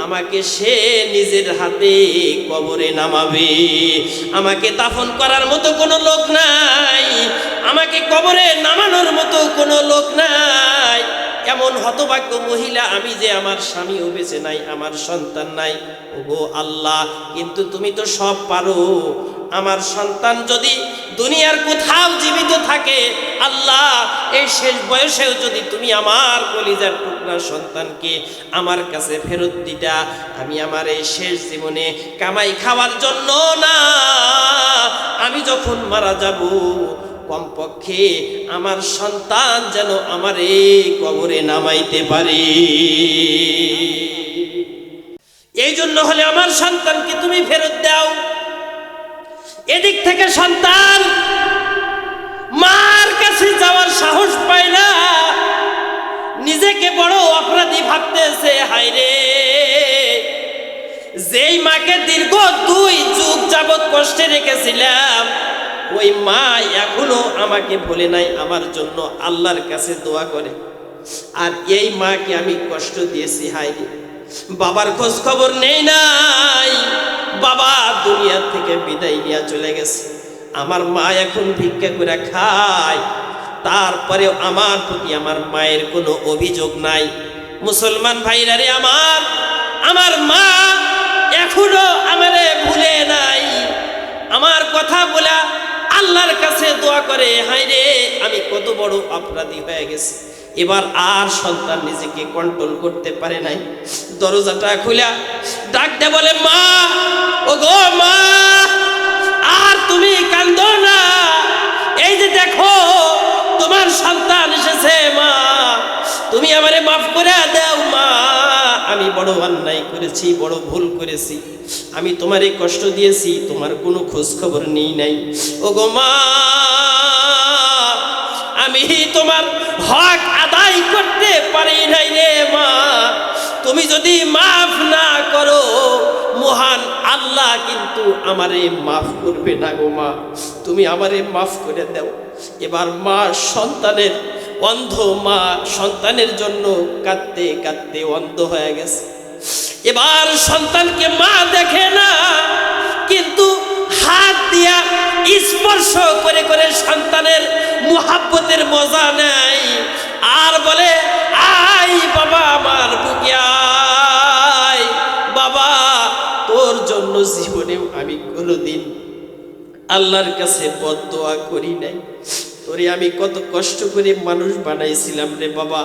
আমাকে সে নিজের হাতে কবরে নামাবে। আমাকে দাফন করার মতো কোনো লোক নাই, আমাকে কবরে নামানোর মতো কোনো লোক নাই। এমন হতভাগ্য মহিলা আমি যে, আমার স্বামীও বেঁচে নাই, আমার সন্তান নাই। ওগো আল্লাহ, কিন্তু তুমি তো সব পারো। আমার সন্তান যদি দুনিয়ার কোথাও জীবিত থাকে, আল্লাহ, এই শেষ বয়সেও যদি তুমি আমার কলিজার টুকরা সন্তানকে আমার কাছে ফেরত দিতা, আমি আমার এই শেষ জীবনে কামাই খাওয়ার জন্য না, আমি যখন মারা যাব কমপক্ষে আমার সন্তান যেন আমার এই কবরে নামাইতে পারে। এই জন্য হলে আমার সন্তানকে তুমি ফেরত দাও। এদিক থেকে সন্তান মার কাছে যাওয়ার সাহস পায় না, নিজেকে বড় অপরাধী ভাবতেছে। হায়রে, যেই মাকে দীর্ঘ 2 যুগ যাবৎ কষ্টে রেখেছিলাম, ওই মা এখনো আমাকে বলে নাই, আমার জন্য আল্লাহর কাছে দোয়া করে। আর এই মাকে আমি কষ্ট দিয়েছি। হায়রে, বাবার খোঁজ খবর নেই নাই, বাবা দুনিয়া থেকে বিদায় নিয়ে চলে গেছে, আমার মা এখন ভিক্ষা করে খায়, তারপরেও আমার প্রতি আমার মায়ের কোনো অভিযোগ নাই। মুসলমান ভাইরা রে আমার মা এখনো আমারে ভুলে নাই, আমার কথা বলা আল্লাহর কাছে দোয়া করে। হায়রে, আমি কত বড় অপরাধী হয়ে গেছে। এবার আর সন্তান নিজেকে কন্ট্রোল করতে পারে নাই, দরজাটা খুলে ডাক দে বলে, মা, ও গো মা, আর তুমি কান্দো না, এই যে দেখো তোমার সন্তান এসেছে, মা তুমি আমারে মাফ করে দাও মা, আমি বড় অন্যায় করেছি, বড় ভুল করেছি, আমি তোমারে কষ্ট দিয়েছি, তোমার কোনো খোঁজ খবর নেই নাই। ও গো মা, আমি তোমার হক আদায় করতে পারি নাই রে মা, তুমি যদি মাফ না করো মহান আল্লাহ কিন্তু আমারে মাফ করবে না গো মা, তুমি আমারে মাফ করে দাও। এবার মা সন্তানের অন্ধ, মা সন্তানের জন্য কাঁদতে কাঁদতে অন্ধ হয়ে গেছে। এবার সন্তানকে মা দেখে না, কিন্তু হাত দিয়া স্পর্শ করে করে সন্তানের মুহাব্বতের মজা নেয়, আর বলে, আয় বাবা আমার বুকে আয় বাবা, তোর জন্য জীবনেও আমি কোনোদিন আল্লাহর কাছে বদদোয়া করি নাই, তোরে আমি কত কষ্ট করে মানুষ বানাইছিলাম রে বাবা,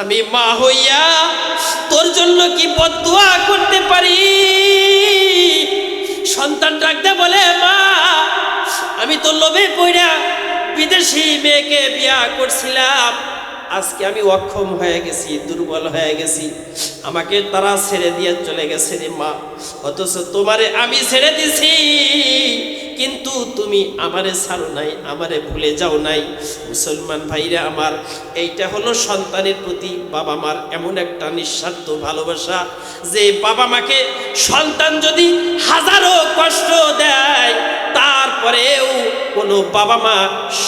আমি মা হইয়া তোর জন্য কি বদদোয়া করতে পারি? সন্তান ডাকতে বলে, মা আমি তো লোভে পড়া বিদেশি মেয়েকে বিয়া করছিলাম, আজকে আমি অক্ষম হয়ে গেছি, দুর্বল হয়ে গেছি, আমাকে তারা ছেড়ে দিয়ে চলে গেছে রে মা, অথচ তোমারে আমি ছেড়ে দিছি, কিন্তু তুমি আমারে ছাড়ো নাই, আমারে ভুলে যাও নাই। মুসলমান ভাইরা আমার, এইটা হলো সন্তানের প্রতি বাবা মার এমন একটা নিঃস্বার্থ ভালোবাসা, যে বাবা মাকে সন্তান যদি হাজারো কষ্ট দেয় তারপরেও কোনো বাবা মা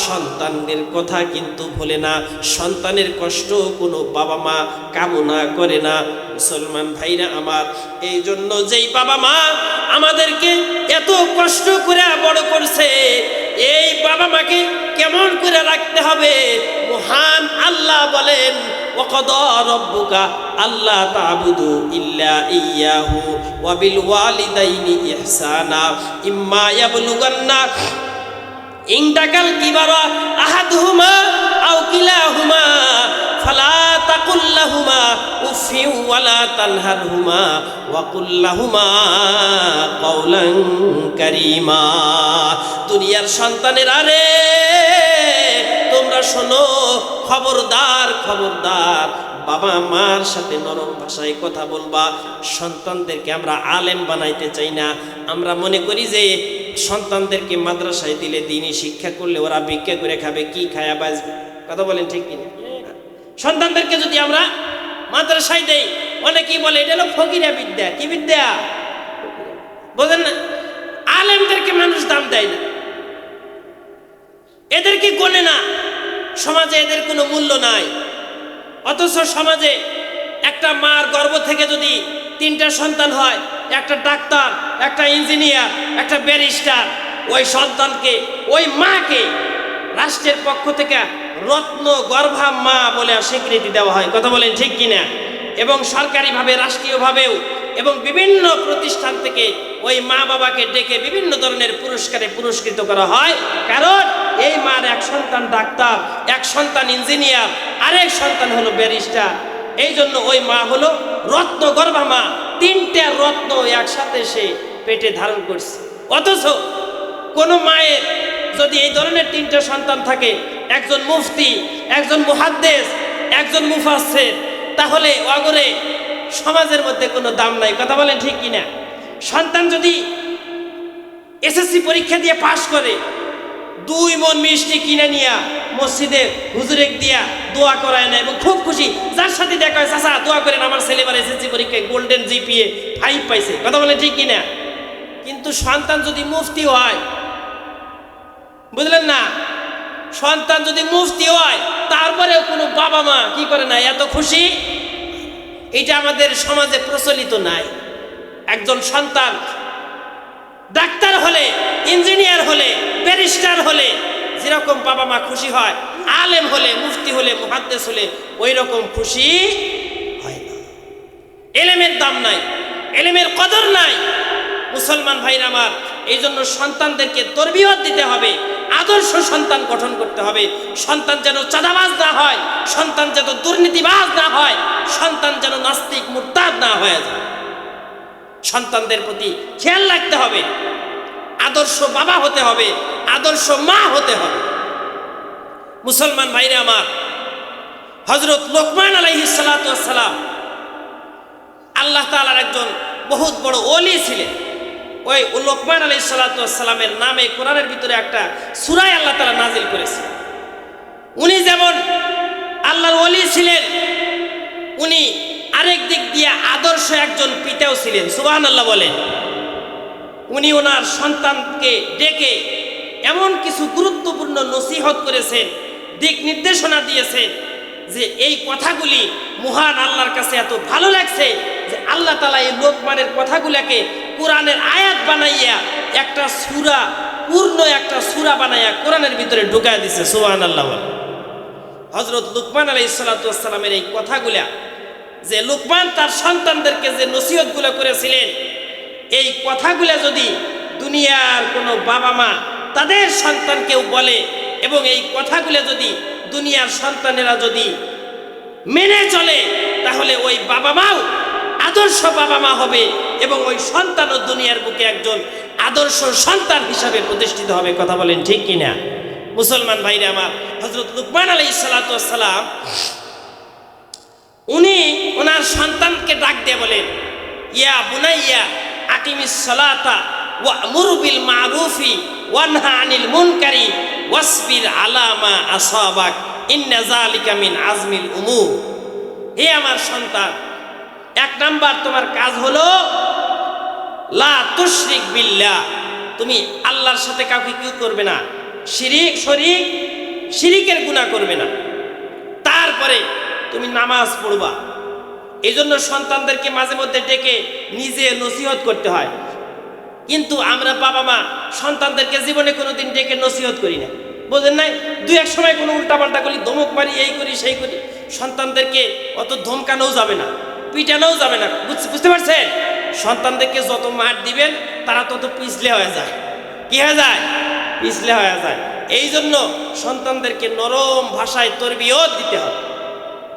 সন্তানদের কথা কিন্তু ভোলে না, সন্তানের কষ্ট কোনো বাবা মা কামনা করে না। মুসলমান ভাইরা আমার, এই জন্য যেই বাবা মা আমাদেরকে এত কষ্ট করে বড় করছে, এই বাবা মাকে কেমন করে রাখতে হবে? মহান আল্লাহ বলেন, ওয়াকাদা রাব্বুকা আল্লা তা'বুদু ইল্লা ইয়্যাহু ওয়া বিল ওয়ালিদাইনি ইহসানা ইম্মা ইয়াবলুগান্না ইনদাকাল কিবারা আহাদুহুমা আও কিলাহুমা ফালা তাকুল লাহুমা উফিউ ওয়ালা তানহারহুমা ওয়া কুল লাহুমা কাওলান কারীমা। দুনিয়ার সন্তানেরা রে, তোমরা শোনো, খবরদার খবরদার, বাবা মার সাথে নরম ভাষায় কথা বলবা। সন্তানদেরকে আমরা আলেম বানাইতে চাই না, আমরা মনে করি যে সন্তানদেরকে মাদ্রাসায় দিলে, দিনই শিক্ষা করলে ওরা ভিক্ষা করে খাবে, কি খায়া বাঁচবে? কথা বলেন ঠিক কিনা? সন্তানদেরকে যদি আমরা মাদ্রাসায় দেই, অনেকেই বলে এটা হলো ফকিরা বিদ্যা। কি বিদ্যা বোঝেন না? আলেমদেরকে মানুষ দাম দেয় না, এদেরকে গোনে না, সমাজে এদের কোনো মূল্য নাই। অথচ সমাজে একটা মার গর্ভ থেকে যদি 3টা সন্তান হয়, একটা ডাক্তার, একটা ইঞ্জিনিয়ার, একটা ব্যারিস্টার, ওই সন্তানকে, ওই মাকে রাষ্ট্রের পক্ষ থেকে রত্ন গর্ভা মা বলে স্বীকৃতি দেওয়া হয়। কথা বলেন ঠিক কিনা? এবং সরকারিভাবে, রাষ্ট্রীয়ভাবেও এবং বিভিন্ন প্রতিষ্ঠান থেকে ওই মা বাবাকে ডেকে বিভিন্ন ধরনের পুরস্কারে পুরস্কৃত করা হয়, কারণ এই মার এক সন্তান ডাক্তার, এক সন্তান ইঞ্জিনিয়ার, আরেক সন্তান হলো ব্যারিস্টার। এই জন্য ওই মা হলো রত্ন গর্ভা মা, 3টা রত্ন একসাথে সে পেটে ধারণ করছে। অথচ কোনো মায়ের যদি এই ধরনের 3টা সন্তান থাকে, একজন মুফতি, একজন মুহাদ্দিস, একজন মুফাসসির, তাহলে অগরে সমাজের মধ্যে কোনো দাম নাই। কথা বলেন ঠিক কিনা? সন্তান যদি এসএসসি পরীক্ষা দিয়ে পাশ করে, 2 মণ মিষ্টি কিনে নিয়ে মসজিদে হুজুরেক দিয়া দোয়া করায় না, এবং খুব খুশি, যার সাথে দেখা হয়, চাচা দোয়া করেন আমার ছেলেবার এসএসসি পরীক্ষায় গোল্ডেন জিপিএ 5 পাইছে। কথা বলেন ঠিক কিনা? কিন্তু সন্তান যদি মুফতি হয়, বুঝলেন না, সন্তান যদি মুফতি হয়, তারপরেও কোনো বাবা মা কি করে না, এত খুশি। এটা আমাদের সমাজে প্রচলিত নাই। একজন সন্তান ডাক্তার হলে, ইঞ্জিনিয়ার হলে, ব্যারিস্টার হলে যেরকম বাবা মা খুশি হয়, আলেম হলে, মুফতি হলে, মুহাদ্দিস হলে ওই রকম খুশি হয় না। এলেমের দাম নাই, এলেমের কদর নাই। মুসলমান ভাইরা আমার, এই জন্য সন্তানদেরকে তরবিয়ত দিতে হবে, আদর্শ সন্তান গঠন করতে হবে। সন্তান যেন চাঁদাবাজ না হয়, সন্তান যেন দুর্নীতিবাজ না হয়, সন্তান যেন নাস্তিক মুরতাদ না হয়ে যায়। সন্তানদের প্রতি খেয়াল রাখতে হবে, আদর্শ বাবা হতে হবে, আদর্শ মা হতে হবে। মুসলমান ভাইরা আমার, হযরত লোকমান আলাইহিস সালাতু ওয়াস সালাম আল্লাহ তাআলার একজন বহুত বড় ওলি ছিলেন। ওই লোকমান আলাইহিস সালাতু ওয়াস সালামের নামে কোরআনের ভিতরে একটা সূরা আল্লাহ তাআলা নাজিল করেছে। উনি যেমন আল্লাহর ওলি ছিলেন, উনি আরেক দিক দিয়ে আদর্শ একজন পিতাও ছিলেন। সুবহানাল্লাহ বলেন। উনি ওনার সন্তানকে ডেকে এমন কিছু গুরুত্বপূর্ণ নসিহত করেছেন, দিক নির্দেশনা দিয়েছেন যে এই কথাগুলি মহান আল্লাহর কাছে এত ভালো লাগছে যে আল্লাহ তাআলা এই লোকমানের কথাগুলোকে কোরআনের আয়াত বানাইয়া একটা সূরা, পূর্ণ একটা সূরা বানাইয়া কোরআনের ভিতরে ঢুকায় দিয়েছে। সুবহানাল্লাহ। হযরত লোকমান আলাইহিস সালাতু ওয়াস সালামের এই কথাগুলা, যে লোকমান তার সন্তানদেরকে যে নসিহতগুলো করেছিলেন, এই কথাগুলো যদি দুনিয়ার কোনো বাবা মা তাদের সন্তানকেও বলে এবং এই কথাগুলো যদি দুনিয়ার সন্তানেরা যদি মেনে চলে, তাহলে ওই বাবা মাও আদর্শ বাবা মা হবে এবং ওই সন্তানও দুনিয়ার বুকে একজন আদর্শ সন্তান হিসাবে প্রতিষ্ঠিত হবে। কথা বলেন ঠিক কিনা? মুসলমান ভাইরা আমার, হযরত লোকমান আলাইহিস সালাতু ওয়াস সালাম উনি ওনার সন্তানকে ডাক দিয়ে বলেন, ইয়া বুনাইয়া আকিমিস সালাতা ওয়া'মুর বিল মা'রুফি ওয়ানহা আনিল মুনকারি ওয়াসবির আলা মা আসাবাক ইন্না যালিকা মিন আজমিল উমুর। হে আমার সন্তান, এক নাম্বার তোমার কাজ হলো লা তুশরিক বিল্লাহ, তুমি আল্লাহর সাথে কাউকে কি করবে না, শিরিকের গুনাহ করবে না। তারপরে তুমি নামাজ পড়বা। এই জন্য সন্তানদেরকে মাঝে মধ্যে ডেকে নিজে নসিহত করতে হয়, কিন্তু আমরা বাবা মা সন্তানদেরকে জীবনে কোনোদিন ডেকে নসিহত করি না। বোঝেন নাই? দুই এক সময় কোনো উল্টাপাল্টা করি, ধমক মারি, এই করি সেই করি। সন্তানদেরকে অত ধমকানোও যাবে না, পিটানোও যাবে না। বুঝতে পারছেন? সন্তানদেরকে যত মার দিবেন তারা তত পিছলে হয়ে যায়। কি হয়ে যায়? পিছলে হয়ে যায়। এই জন্য সন্তানদেরকে নরম ভাষায় তরবিয়ত দিতে হবে,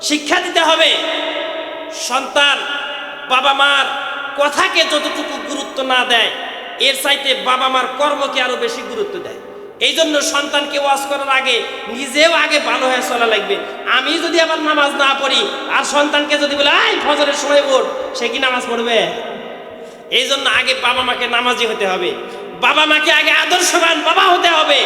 শিক্ষা দিতে হবে। সন্তান বাবা মার কথাকে যতটুকু গুরুত্ব না দেয়, এর চাইতে বাবা মার কর্মকে আরো বেশি গুরুত্ব দেয়। এই জন্য সন্তানকে ওয়াজ করার আগে নিজেও আগে ভালো হয়ে চলা লাগবে। আমি যদি আবার নামাজ না পড়ি আর সন্তানকে যদি বলে আই ফজরের সময় ওঠ, সে কি নামাজ পড়বে? এই জন্য আগে বাবা মাকে নামাজি হতে হবে, বাবা মাকে আগে আদর্শবান বাবা হতে হবে,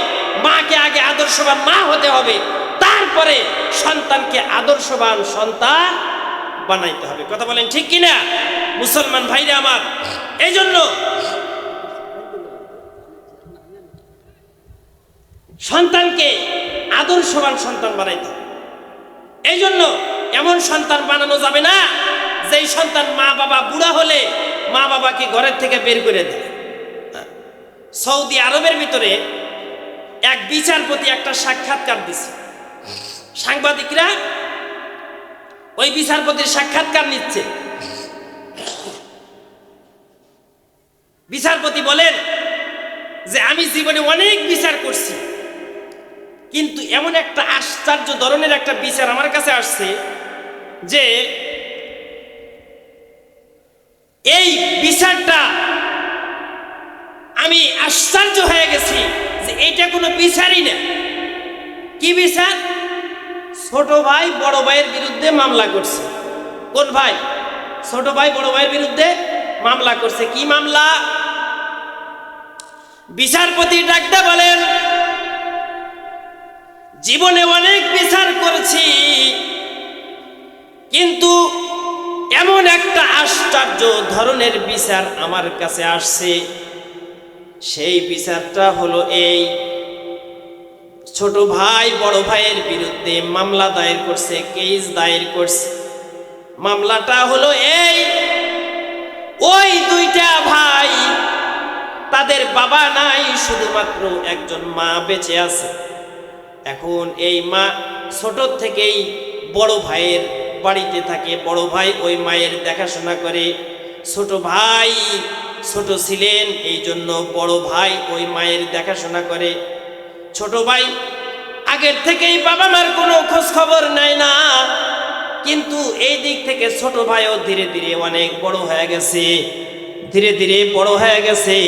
মাকে আগে আদর্শবান মা হতে হবে, তারপরে সন্তানকে আদর্শবান সন্তান বানাইতে হবে। কথা বলেন ঠিক কিনা মুসলমান ভাইরা আমার? এই জন্য সন্তানকে আদর্শবান সন্তান বানাইতে হবে। এই জন্য এমন সন্তান বানানো যাবে না যেই সন্তান মা বাবা বুড়া হলে মা বাবাকে ঘরের থেকে বের করে দেয়। সৌদি আরবের ভিতরে এক বিচারপতি একটা সাক্ষাৎকার দিছে, সাংবাদিকরা ওই বিচারপতির সাক্ষাৎকার নিচ্ছে। বিচারপতি বলেন যে আমি জীবনে অনেক বিচার করছি, কিন্তু এমন একটা আশ্চর্য ধরনের একটা বিচার আমার কাছে আসছে যে এই বিচারটা আমি আশ্চর্য হয়ে গেছি যে এইটা কোনো বিচারই না। কি বিচার? ছোট ভাই বড় ভাইয়ের বিরুদ্ধে মামলা করছে। কোন ভাই? ছোট ভাই বড় ভাইয়ের বিরুদ্ধে মামলা করছে। কি মামলা? বিচারপতি ডাকতে বলেন, জীবনে অনেক বিচার করেছি, কিন্তু এমন একটা আশ্চর্য ধরনের বিচার আমার কাছে আসছে। সেই বিচারটা হলো এই, ছোট ভাই বড় ভাইয়ের বিরুদ্ধে মামলা দায়ের করছে, কেস দায়ের করছে। মামলাটা হলো এই, ওই দুইটা ভাই তাদের বাবা নাই, শুধুমাত্র একজন মা বেঁচে আছে। এখন এই মা ছোট থেকেই বড় ভাইয়ের বাড়িতে থাকে, বড় ভাই ওই মায়ের দেখাশোনা করে। ছোট ভাই ছোট ছিলেন, এই জন্য বড় ভাই ওই মায়ের দেখাশোনা করে। ছোট ভাই আগের থেকেই বাবা মার কোনো খোঁজ খবর নেয় না, কিন্তু এই দিক থেকে ছোট ভাইও ধীরে ধীরে অনেক বড় হয়ে গেছে, ধীরে ধীরে বড় হয়ে গেছে।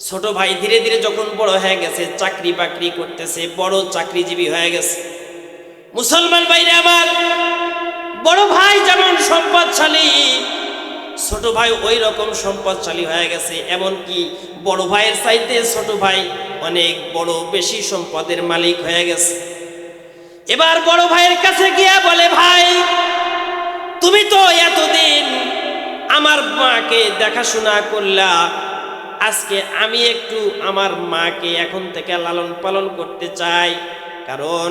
ছোট ভাই ধীরে ধীরে যখন বড় হয়ে গেছে, চাকরি বাকরি করতেছে, বড় চাকরিজীবী হয়ে গেছে। মুসলমান ভাইরে আমার, বড় ভাই যেমন সম্পদশালী, ছোট ভাই ওই রকম সম্পদশালী হয়ে গেছে। এমনকি বড় ভাইয়ের চাইতে ছোট ভাই অনেক বড় বেশি সম্পদের মালিক হয়ে গেছে। এবার বড় ভাইয়ের কাছে গিয়া বলে, ভাই তুমি তো এতদিন আমার মাকে দেখাশোনা করলা, আজকে আমি একটু আমার মাকে এখন থেকে লালন পালন করতে চাই, কারণ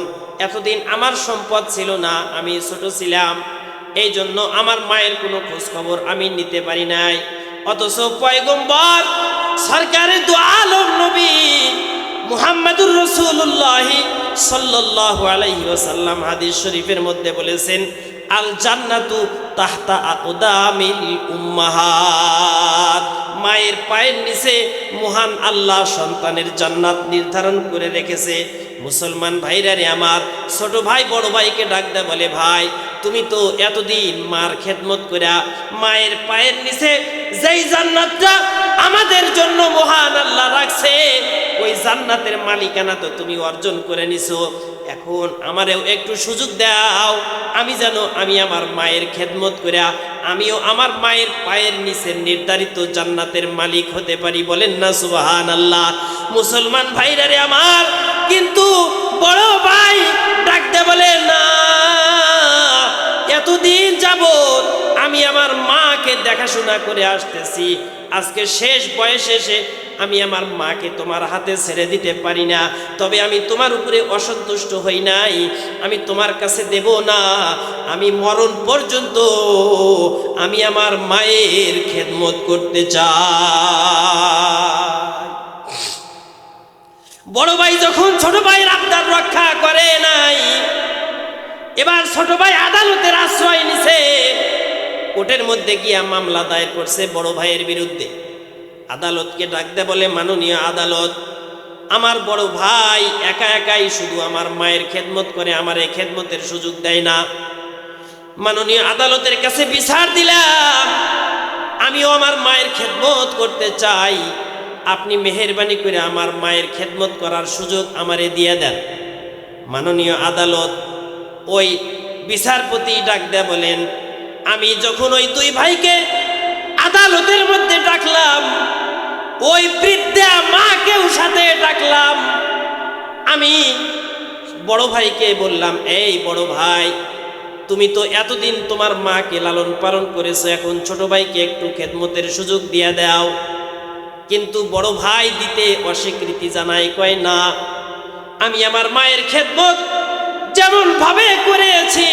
এতদিন আমার সম্পদ ছিল না, আমি ছোট ছিলাম, এই জন্য আমার মায়ের কোনো খোঁজ খবর আমি নিতে পারি নাই। অথচ পয়গম্বর সরকারে দু আলম নবী মুহাম্মাদুর রাসূলুল্লাহ সাল্লাল্লাহু আলাইহি ওয়াসাল্লাম হাদিস শরীফের মধ্যে বলেছেন, আল জান্নাতু তাহতা আকদামিল উম্মাহাত, মায়ের পায়ের নিচে মহান আল্লাহ সন্তানের জান্নাত নির্ধারণ করে রেখেছে। মুসলমান ভাইরা রে আমার, ছোট ভাই বড় ভাইকে ডাক দেয়, বলে ভাই তুমি তো এতদিন মার খেদমত কইরা মায়ের পায়ের নিচে যেই জান্নাতটা আমাদের জন্য মহান আল্লাহ রাখছে, ওই জান্নাতের মালিকানা তো তুমি অর্জন করে নিছো, এখন আমারেও একটু সুযোগ দাও, আমি যেন আমি আমার মায়ের খেদমত কইরা আমিও আমার মায়ের পায়ের নিচে নির্ধারিত জান্নাতের মালিক হতে পারি। বলেন না সুবহানাল্লাহ। মুসলমান ভাইরা রে আমার, কিন্তু বড় ভাই ডাকতে বলে, না, এতদিন যাবত আমি আমার মাকে দেখাশোনা করে আসতেছি, আজকে শেষ বয়সে এসে আমি আমার মাকে তোমার হাতে ছেড়ে দিতে পারি না, তবে আমি তোমার উপরে অসন্তুষ্ট হই নাই, আমি তোমার কাছে দেব না, আমি মরণ পর্যন্ত আমি আমার মায়ের খেদমত করতে চাই। বড় ভাই যখন ছোট ভাইয়ের আবদার রক্ষা করে নাই, এবার ছোট ভাই আদালতের আশ্রয় নিছে, কোর্টের মধ্যে গিয়া মামলা দায়ের করছে বড় ভাইয়ের বিরুদ্ধে। আদালতকে ডাকতে বলে, মাননীয় আদালত, আমার বড় ভাই একা একাই শুধু আমার মায়ের খেদমত করে, আমার এই খেদমতের সুযোগ দেয় না। মাননীয় আদালতের কাছে বিচার দিলাম, আমিও আমার মায়ের খেদমত করতে চাই, আপনি মেহেরবানি করে আমার মায়ের খেদমত করার সুযোগ আমারে দিয়ে দেন। মাননীয় আদালত ওই বিচারপতি ডাক দেয়া বলেন, আমি যখন ওই দুই ভাইকে আদালতের মধ্যে ডাকলাম, ওই বৃদ্ধা মাকেও সাথে ডাকলাম, আমি বড় ভাইকে বললাম, এই বড় ভাই তুমি তো এতদিন তোমার মাকে লালন পালন করেছো, এখন ছোট ভাইকে একটু খেদমতের সুযোগ দিয়ে দাও। কিন্তু বড় ভাই দিতে অস্বীকৃতি জানায়, কয় না, আমি আমার মায়ের খেদমত যেমন ভাবে করেছি,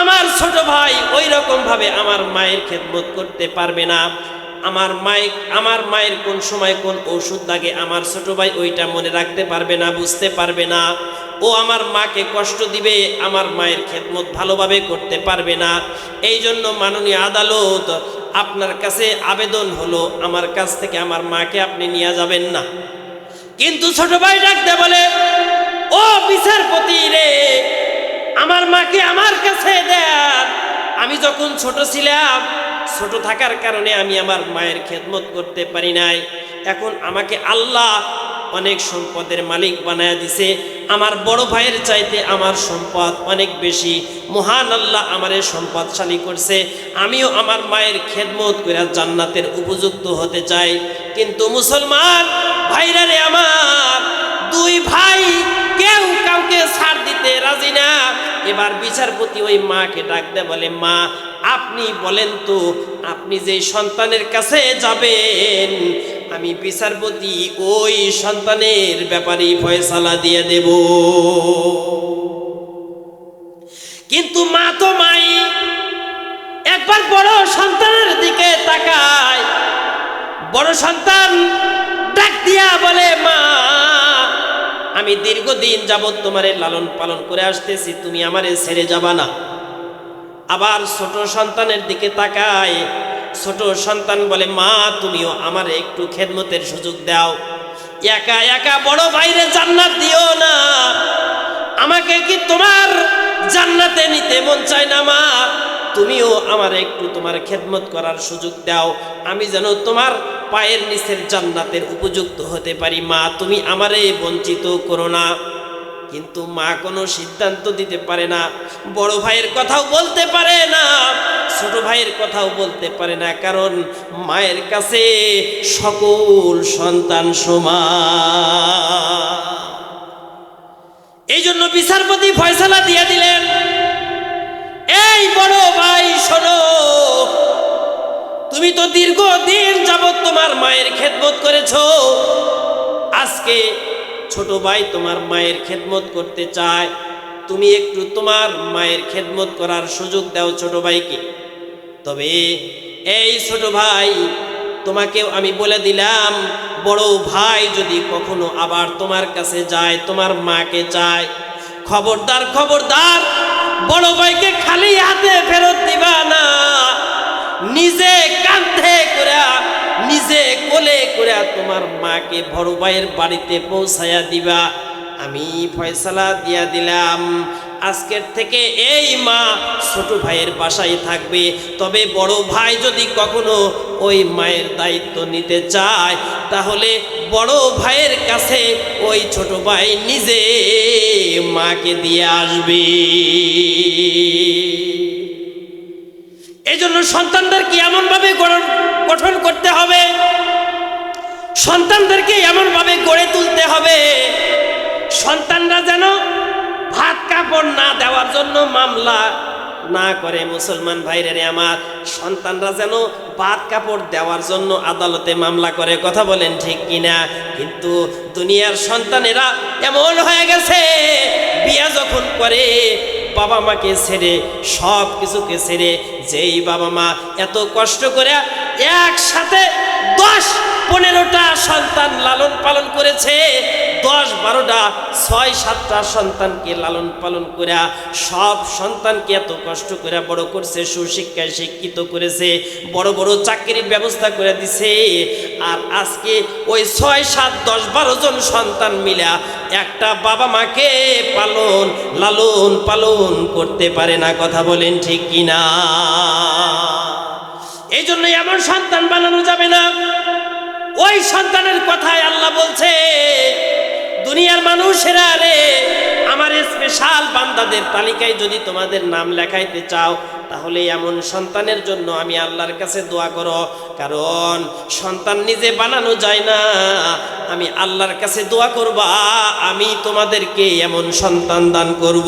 আমার ছোট ভাই ওই রকম ভাবে আমার মায়ের খেদমত করতে পারবে না। আমার মায়ের কোন সময় কোন ওষুধ লাগে আমার ছোট ভাই ওইটা মনে রাখতে পারবে না, বুঝতে পারবে না, ও আমার মাকে কষ্ট দিবে, আমার মায়ের খেদমত ভালোভাবে করতে পারবে না। এই জন্য মাননীয় আদালত, আপনার কাছে আবেদন হলো, আমার কাছ থেকে আমার মাকে আপনি নিয়ে যাবেন না। কিন্তু ছোট ভাই ডাকতে বলে, ও বিচারপতি রে, আমার মাকে আমার কাছে দেন, আমি যখন ছোট ছিলাম, ছোট থাকার কারণে আমি আমার মায়ের খেদমত করতে পারি নাই, এখন আমাকে আল্লাহ অনেক সম্পদের মালিক বানায়া দিছে, আমার বড় ভাইয়ের চাইতে আমার সম্পদ অনেক বেশি, মহান আল্লাহ আমারে সম্পদশালী করছে, আমিও আমার মায়ের খেদমত করে জান্নাতের উপযুক্ত হতে চাই। কিন্তু মুসলমান ভাইরা রে আমার, দুই ভাই কেউ কাউকে ছাড় দিতে রাজি না। এবার বিচারপতি ওই মাকে ডাকতে বলে, মা আপনি বলেন তো, আপনি যে সন্তানের কাছে যাবেন, আমি বিচারপতি ওই সন্তানের ব্যাপারে ফয়সালা দিয়ে দেব। কিন্তু মা তো মাই, একবার বড় সন্তানের দিকে তাকায়, বড় সন্তান ডাক দিয়া বলে, মা আমি দীর্ঘদিন যাবৎ তোমারে লালন পালন করে আসতেছি, তুমি আমারে ছেড়ে যাবা না। আবার ছোট সন্তানের দিকে তাকায়, ছোট সন্তান বলে, মা তুমিও আমারে একটু খেদমতের সুযোগ দাও। একা একা বড় ভাইরে জান্নাত দিও না। আমাকে কি তোমার জান্নাতে নিতে মন চায় না মা? তুমিও আমার একটু তোমার খেদমত করার সুযোগ দাও, আমি যেন তোমার পায়ের নিচের জান্নাতের উপযুক্ত হতে পারি। মা তুমি আমারে বঞ্চিত করো না। কিন্তু মা কোনো সিদ্ধান্ত দিতে পারে না, বড় ভাইয়ের কথাও বলতে পারে না, ছোট ভাইয়ের কথাও বলতে পারে না, কারণ মায়ের কাছে সকল সন্তান সমান। এই জন্য বিচারপতি ফয়সালা দিয়ে দিলেন, এই বড় ভাই শোনো, তুমি তো দীর্ঘদিন যাবৎ তোমার মায়ের খেদমত করেছো, আজকে ছোট ভাই তোমার মায়ের খেদমত করতে চায়, তুমি একটু তোমার মায়ের খেদমত করার সুযোগ দাও ছোট ভাইকে। তবে এই ছোট ভাই, তোমাকেও আমি বলে দিলাম, বড় ভাই যদি কখনো আবার তোমার কাছে যায়, তোমার মাকে চায়, খবরদার খবরদার বড় ভাইকে খালি হাতে ফেরত দিবা না। নিজে কাঁধে করে, নিজে কোলে করে তোমার মাকে বড় ভাইয়ের বাড়িতে পৌঁছায়া দিবা। আমি ফয়সালা দিয়া দিলাম, আজকের থেকে এই মা ছোট ভাইয়ের বাসায় থাকবে। তবে বড় ভাই যদি কখনো ওই মায়ের দায়িত্ব নিতে চায়, তাহলে বড় ভাইয়ের কাছে ওই ছোট ভাই নিজে মাকে দিয়ে আসবে। এই জন্য সন্তানদেরকে এমনভাবে গঠন করতে হবে, সন্তানদেরকে এমনভাবে গড়ে তুলতে হবে, সন্তানরা যেন ভাত কাপড় না দেওয়ার জন্য মামলা না করে। মুসলমান ভাইরা আমার, সন্তানরা যেন ভাত কাপড় দেওয়ার জন্য আদালতে মামলা করে। কথা বলেন ঠিক কিনা? কিন্তু দুনিয়ার সন্তানেরা এমন হয়ে গেছে, বিয়া যখন করে বাবা মাকে ছেড়ে, সব কিছুকে ছেড়ে, যেই বাবা মা এত কষ্ট করে একসাথে 10-15টা সন্তান লালন পালন করেছে, 10-12টা 6-7টা সন্তানকে লালন পালন করে, সব সন্তানকে এত কষ্ট করে বড় করছে, সুশিক্ষায় শিক্ষিত করেছে, বড় বড় চাকরির ব্যবস্থা করে দিছে। আর আজকে ওই 6-7-10-12 জন সন্তান মিলা একটা বাবা মাকে লালন পালন করতে পারে না। কথা বলেন ঠিক কিনা? এই জন্য এমন সন্তান বানানো যাবে না। ওই সন্তানের কথায় আল্লাহ বলছে, দুনিয়ার মানুষেরা রে, আমার স্পেশাল বান্দাদের তালিকায় যদি তোমাদের নাম লেখাইতে চাও, তাহলে এমন সন্তানের জন্য আমি আল্লাহর কাছে দোয়া করো। কারণ সন্তান নিজে বানানো যায় না, আমি আল্লাহর কাছে দোয়া করবা, আমি তোমাদেরকে এমন সন্তান দান করব।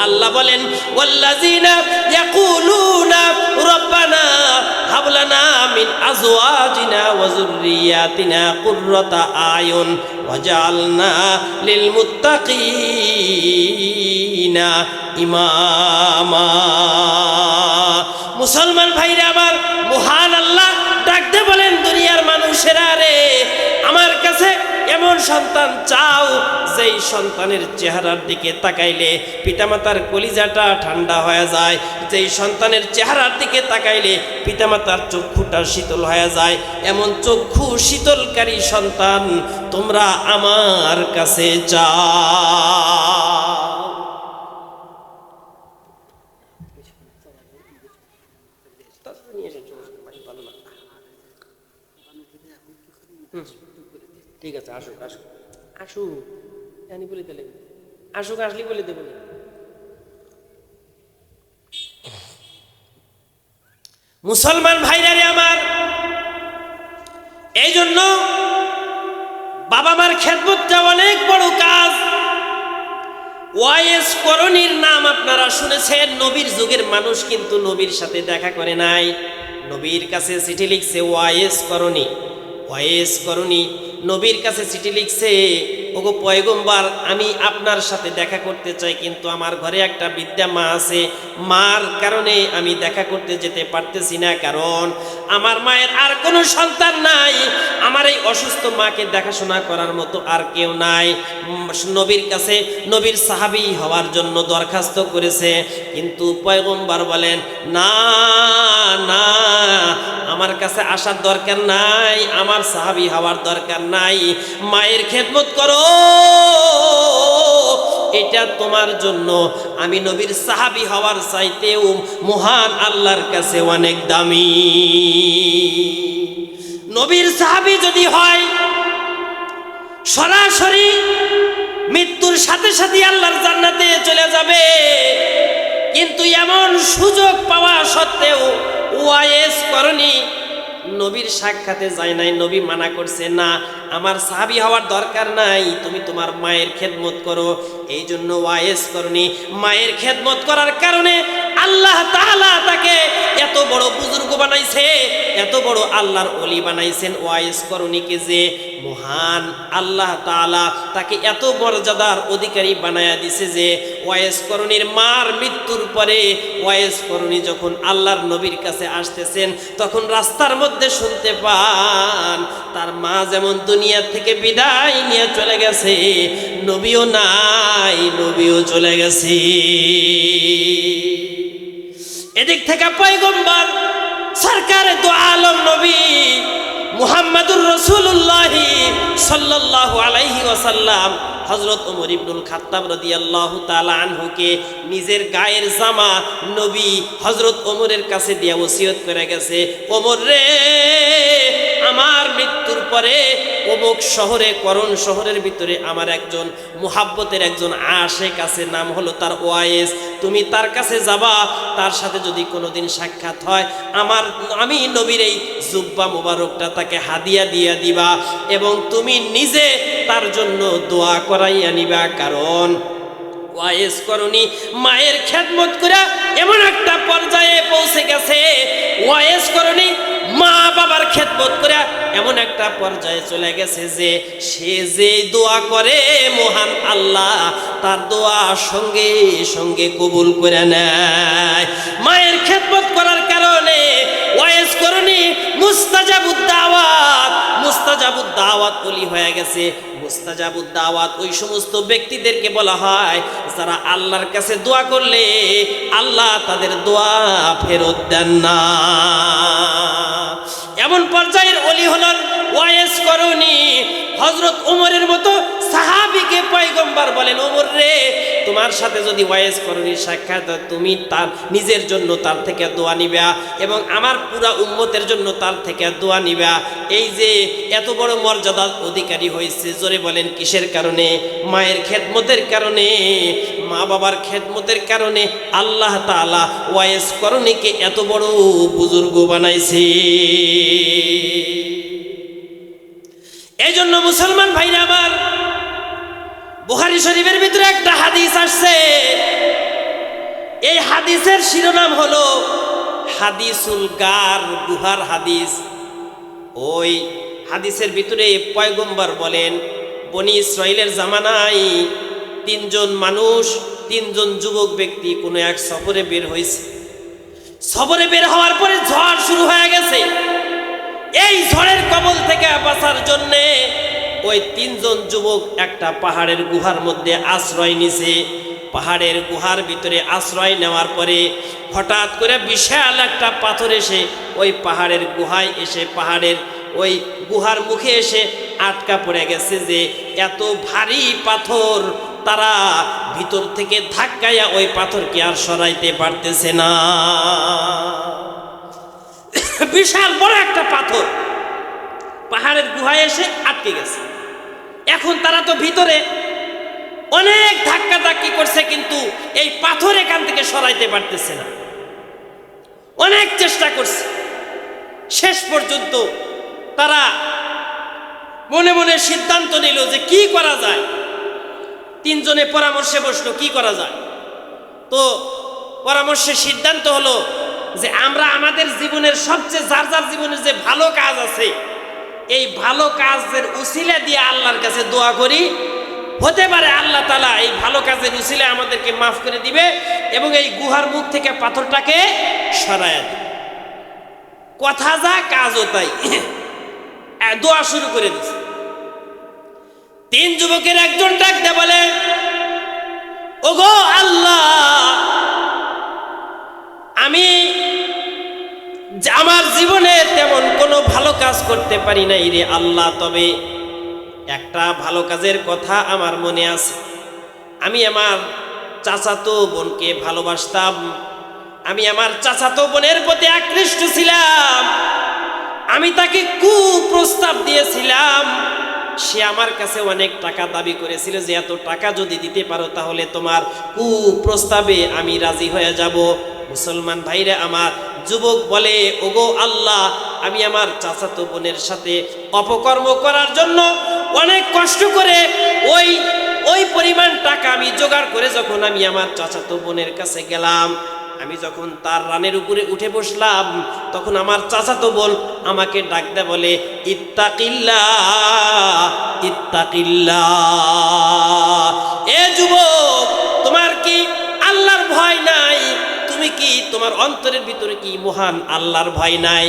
আল্লাহ বলেন, ওয়াল্লাযিনা ইয়াকুলুনা রাব্বানা হাব লানা মিন আজওয়াজিনা ওয়া যুররিয়াতিনা কুররাতা আয়ুন ওয়াজআলনা লিল মুত্তাকিনা ইমামা। মুসলমান ভাইরা আমার, মহান আল্লাহ ডাকতে বলেন, দুনিয়ার মানুষেরা রে, আমার কাছে এমন সন্তান চাও যেই সন্তানের চেহারার দিকে তাকাইলে পিতামাতার কলিজাটা ঠান্ডা হয়ে যায়, যেই সন্তানের চেহারার দিকে তাকাইলে পিতামাতার চক্ষুটা শীতল হয়ে যায়, এমন চক্ষু শীতলকারী সন্তান তোমরা আমার কাছে চাও। ঠিক আছে, আসুক আসুক আসুক, জানি বলে দিলে আসুক, আসলি বলে দেব। মুসলমান ভাইরা রে আমার, এই জন্য বাবা মার খেদমতটা অনেক বড় কাজ। ওয়াইস করণীর নাম আপনারা শুনেছেন। নবীর যুগের মানুষ কিন্তু নবীর সাথে দেখা করে নাই, নবীর কাছে চিঠি লিখছে ওয়াইস করণী। ওয়াইস করণী নবীর কাছে চিঠি লিখছে, ওগো পয়গম্বর, আমি আপনার সাথে দেখা করতে চাই, কিন্তু আমার ঘরে একটা বৃদ্ধা মা আছে, মার কারণে আমি দেখা করতে যেতে পারতেছি না, কারণ আমার মায়ের আর কোনো সন্তান নাই, আমার এই অসুস্থ মাকে দেখাশোনা করার মতো আর কেউ নাই। নবীর কাছে নবীর সাহাবী হওয়ার জন্য দরখাস্ত করেছে, কিন্তু পয়গম্বর বলেন, না না, আমার কাছে আসার দরকার নাই, আমার সাহাবী হওয়ার দরকার নাই, মায়ের খেদমত করো, এটা তোমার জন্য আমি নবীর সাহাবী হওয়ার চাইতেও মহান আল্লাহর কাছে অনেক দামি। নবীর সাহাবী যদি হয় সরাসরি মৃত্যুর সাথে সাথে আল্লাহর জান্নাতে চলে যাবে, কিন্তু এমন সুযোগ পাওয়া সত্ত্বেও ওয়াইস করনি, নবীর সাক্ষাতে যায় নাই, নবী মানা করছে না, আমার সাহাবী হওয়ার দরকার নাই, তুমি তোমার মায়ের খেদমত করো, এই জন্য ওয়াইস করনি। মায়ের খেদমত করার কারণে আল্লাহ তাআলা তাকে এত বড় বুজুর্গ বানাইছে, এত বড় আল্লাহর ওলি বানাইছেন। ওয়াইস করনিকে যে মহান আল্লাহ তাআলা তাকে এত মর্যাদার অধিকারী বানায়া দিছে যে ওয়াইস করনির মার মৃত্যুর পরে ওয়াইস করনি যখন আল্লাহর নবীর কাছে আসতেছেন, তখন রাস্তার মধ্যে শুনতে পান তার মা যেমন দুনিয়া থেকে বিদায় নিয়ে চলে গেছে, নবীও নাই, নবীও চলে গেছে। এদিক থেকে পয়গম্বর সরকারে দু আলম নবী মুহাম্মাদুর রাসূলুল্লাহ সাল্লাল্লাহু আলাইহি ওয়াসাল্লাম হযরত ওমর ইবনুল খাত্তাব রাদিয়াল্লাহু তাআলা আনহুকে নিজের গায়ের জামা নবী হযরত ওমরের কাছে দিয়ে ওসিয়ত করে গেছে, ওমর রে, আমার মৃত্যুর পরে অমুক শহরে, করণ শহরের ভিতরে আমার একজন মুহাব্বতের একজন আশেক আছে, নাম হলো তার ওয়াইস, তুমি তার কাছে যাবা, তার সাথে যদি কোনোদিন সাক্ষাৎ হয় আমি নবীর এই জুব্বা মুবারকটা তাকে হাদিয়া দিয়া দিবা এবং তুমি নিজে তার জন্য দোয়া করাইয়া নিবা। কারণ ওয়াইস করনি মায়ের খেদমত করে এমন একটা পর্যায়ে পৌঁছে গেছে, ওয়াইস করনি মা বাবার খেদমত করে এমন একটা পর্যায়ে চলে গেছে যে সে যে দোয়া করে মহান আল্লাহ তার দোয়া সঙ্গে সঙ্গে কবুল করে নেয়। মায়ের খেদমত করার কারণে ওয়াইস করনি মুস্তাজাবুদ দাওয়াত ওলি হয়ে গেছে। মুস্তাজাবুদ দাওয়াত ওই সমস্ত ব্যক্তিদেরকে বলা হয় যারা আল্লাহর কাছে দোয়া করলে আল্লাহ তাদের দোয়া ফেরত দেন না। এমন পর্যায়ের ওলি হলেন ওয়াইস করনি। হযরত ওমরের মতো সাহাবীকে পয়গম্বর বলেন, ওমর রে, তোমার সাথে যদি ওয়াইস করনির সাক্ষাৎ হয়, তুমি তার নিজের জন্য তার থেকে দোয়া নিবা এবং আমার পুরা উম্মতের জন্য তার থেকে দোয়া নিবা। এই যে এত বড় মর্যাদার অধিকারী হয়েছে, জোরে বলেন কিসের কারণে? মায়ের খেদমতের কারণে, মা বাবার খেদমতের কারণে আল্লাহ তাআলা ওয়াইস করনিকে এত বড় বুজুর্গ বানাইছে। এই জন্য মুসলমান ভাইরা আমার, বুখারী শরীফের ভিতরে একটা হাদিস আসছে, এই হাদিসের শিরোনাম হলো হাদিসুল গার, গুহার হাদিস। ওই হাদিসের ভিতরে পয়গম্বর বলেন, বনি ইসরাইলের জামানায় তিনজন যুবক ব্যক্তি কোনো এক সফরে বের হয়েছে। সফরে বের হওয়ার পরে ঝড় শুরু হয়ে গেছে। এই ঝড়ের কবল থেকে বাঁচার জন্যে ওই তিনজন যুবক একটা পাহাড়ের গুহার মধ্যে আশ্রয় নিছে। পাহাড়ের গুহার ভিতরে আশ্রয় নেওয়ার পরে হঠাৎ করে বিশাল একটা পাথর এসে ওই পাহাড়ের গুহায় এসে, পাহাড়ের ওই গুহার মুখে এসে আটকা পড়ে গেছে। যে এত ভারী পাথর, তারা ভিতর থেকে ধাক্কায়া ওই পাথরকে আর সরাইতে পারতেছে না। বিশাল বড় একটা পাথর পাহাড়ের গুহায় এসে আটকে গেছে। এখন তারা তো ভিতরে অনেক ধাক্কা ধাক্কি করছে, কিন্তু এই পাথর এখান থেকে সরাইতে পারতেছে না। অনেক চেষ্টা করছে, শেষ পর্যন্ত তারা মনে মনে সিদ্ধান্ত নিল যে কি করা যায়। তিনজনে পরামর্শে বসলো কি করা যায়। তো পরামর্শের সিদ্ধান্ত হলো যে আমরা আমাদের জীবনের সবচেয়ে, যার যার জীবনের যে ভালো কাজ আছে, এই ভালো কাজের উসিলা দিয়ে আল্লাহর কাছে দোয়া করি, হতে পারে আল্লাহ তাআলা এই ভালো কাজের উসিলা আমাদেরকে মাফ করে দিবে এবং এই গুহার মুখ থেকে পাথরটাকে সরায়া দিবে। কথা যা কাজও তাই, দোয়া শুরু করে দিছে। তিন যুবকের একজন ডাক দিয়ে বলে, ওগো আল্লাহ, আমি আমার জীবনে তেমন করতে পারি নাই রে আল্লাহ। তবে একটা ভালো কাজের কথা আমার মনে আছে। আমি আমার চাচাতো বোনকে ভালোবাসতাম, আমি আমার চাচাতো বোনের প্রতি আকৃষ্ট ছিলাম, আমি তাকে কুপ্রস্তাব দিয়েছিলাম। সে আমার কাছে অনেক টাকা দাবি করেছিল যে এত টাকা যদি দিতে পারো তাহলে তোমার কুপ্রস্তাবে আমি রাজি হয়ে যাব। মুসলমান ভাইরা আমার, যুবক বলে, ওগো আল্লাহ, আমি আমার চাচাতো বোনের সাথে অপকর্ম করার জন্য অনেক কষ্ট করে ওই পরিমাণ টাকা আমি জোগাড় করে যখন আমি আমার চাচাতো বোনের কাছে গেলাম, আমি যখন তার রানের উপরে উঠে বসলাম, তখন আমার চাচাতো বোন আমাকে ডাক দেয়, বলে, ইত্তাকিল্লাহ ইত্তাকিল্লাহ। এ যুবক, তোমার কি আল্লাহর ভয় নাই? তুমি কি তোমার অন্তরের ভিতরে কি মহান আল্লাহর ভয় নাই?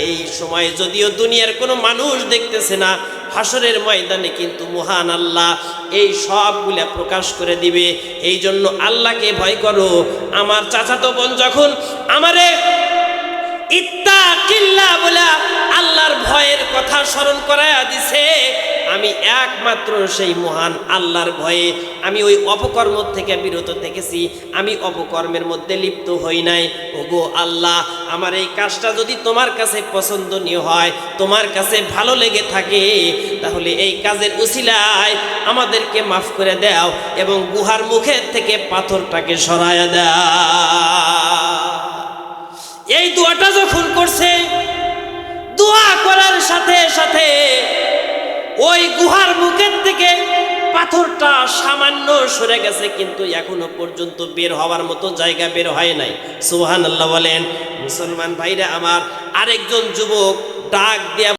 এই সময় যদিও দুনিয়ার কোনো মানুষ দেখতেছে না, হাসরের ময়দানে কিন্তু মহান আল্লাহ এই সবগুলা প্রকাশ করে দিবে। এই জন্য আল্লাহকে ভয় করো। আমার চাচাতো বোন যখন আমারে ইত্তাকিল্লাহ বলে আল্লাহর ভয়ের কথা স্মরণ করায়া দিছে, আমি একমাত্র সেই মহান আল্লাহর ভয়ে আমি ওই অপকর্ম থেকে বিরত থেকেছি, আমি অপকর্মের মধ্যে লিপ্ত হই নাই। ওগো আল্লাহ, আমার এই কাজটা যদি তোমার কাছে পছন্দনীয় হয়, তোমার কাছে ভালো লেগে থাকে, তাহলে এই কাজের উসিলায় আমাদেরকে মাফ করে দাও এবং গুহার মুখের থেকে পাথরটাকে সরায়া দাও। এই দোয়াটা যখন করছে, দোয়া করার সাথে সাথে ওই গুহার মুখের থেকে পাথরটা সামান্য সরে গেছে, কিন্তু এখনো পর্যন্ত বের হওয়ার মতো জায়গা বের হয় নাই। সুবহানাল্লাহ বলেন। মুসলমান ভাইরা আমার, আরেকজন যুবক ডাক দিয়া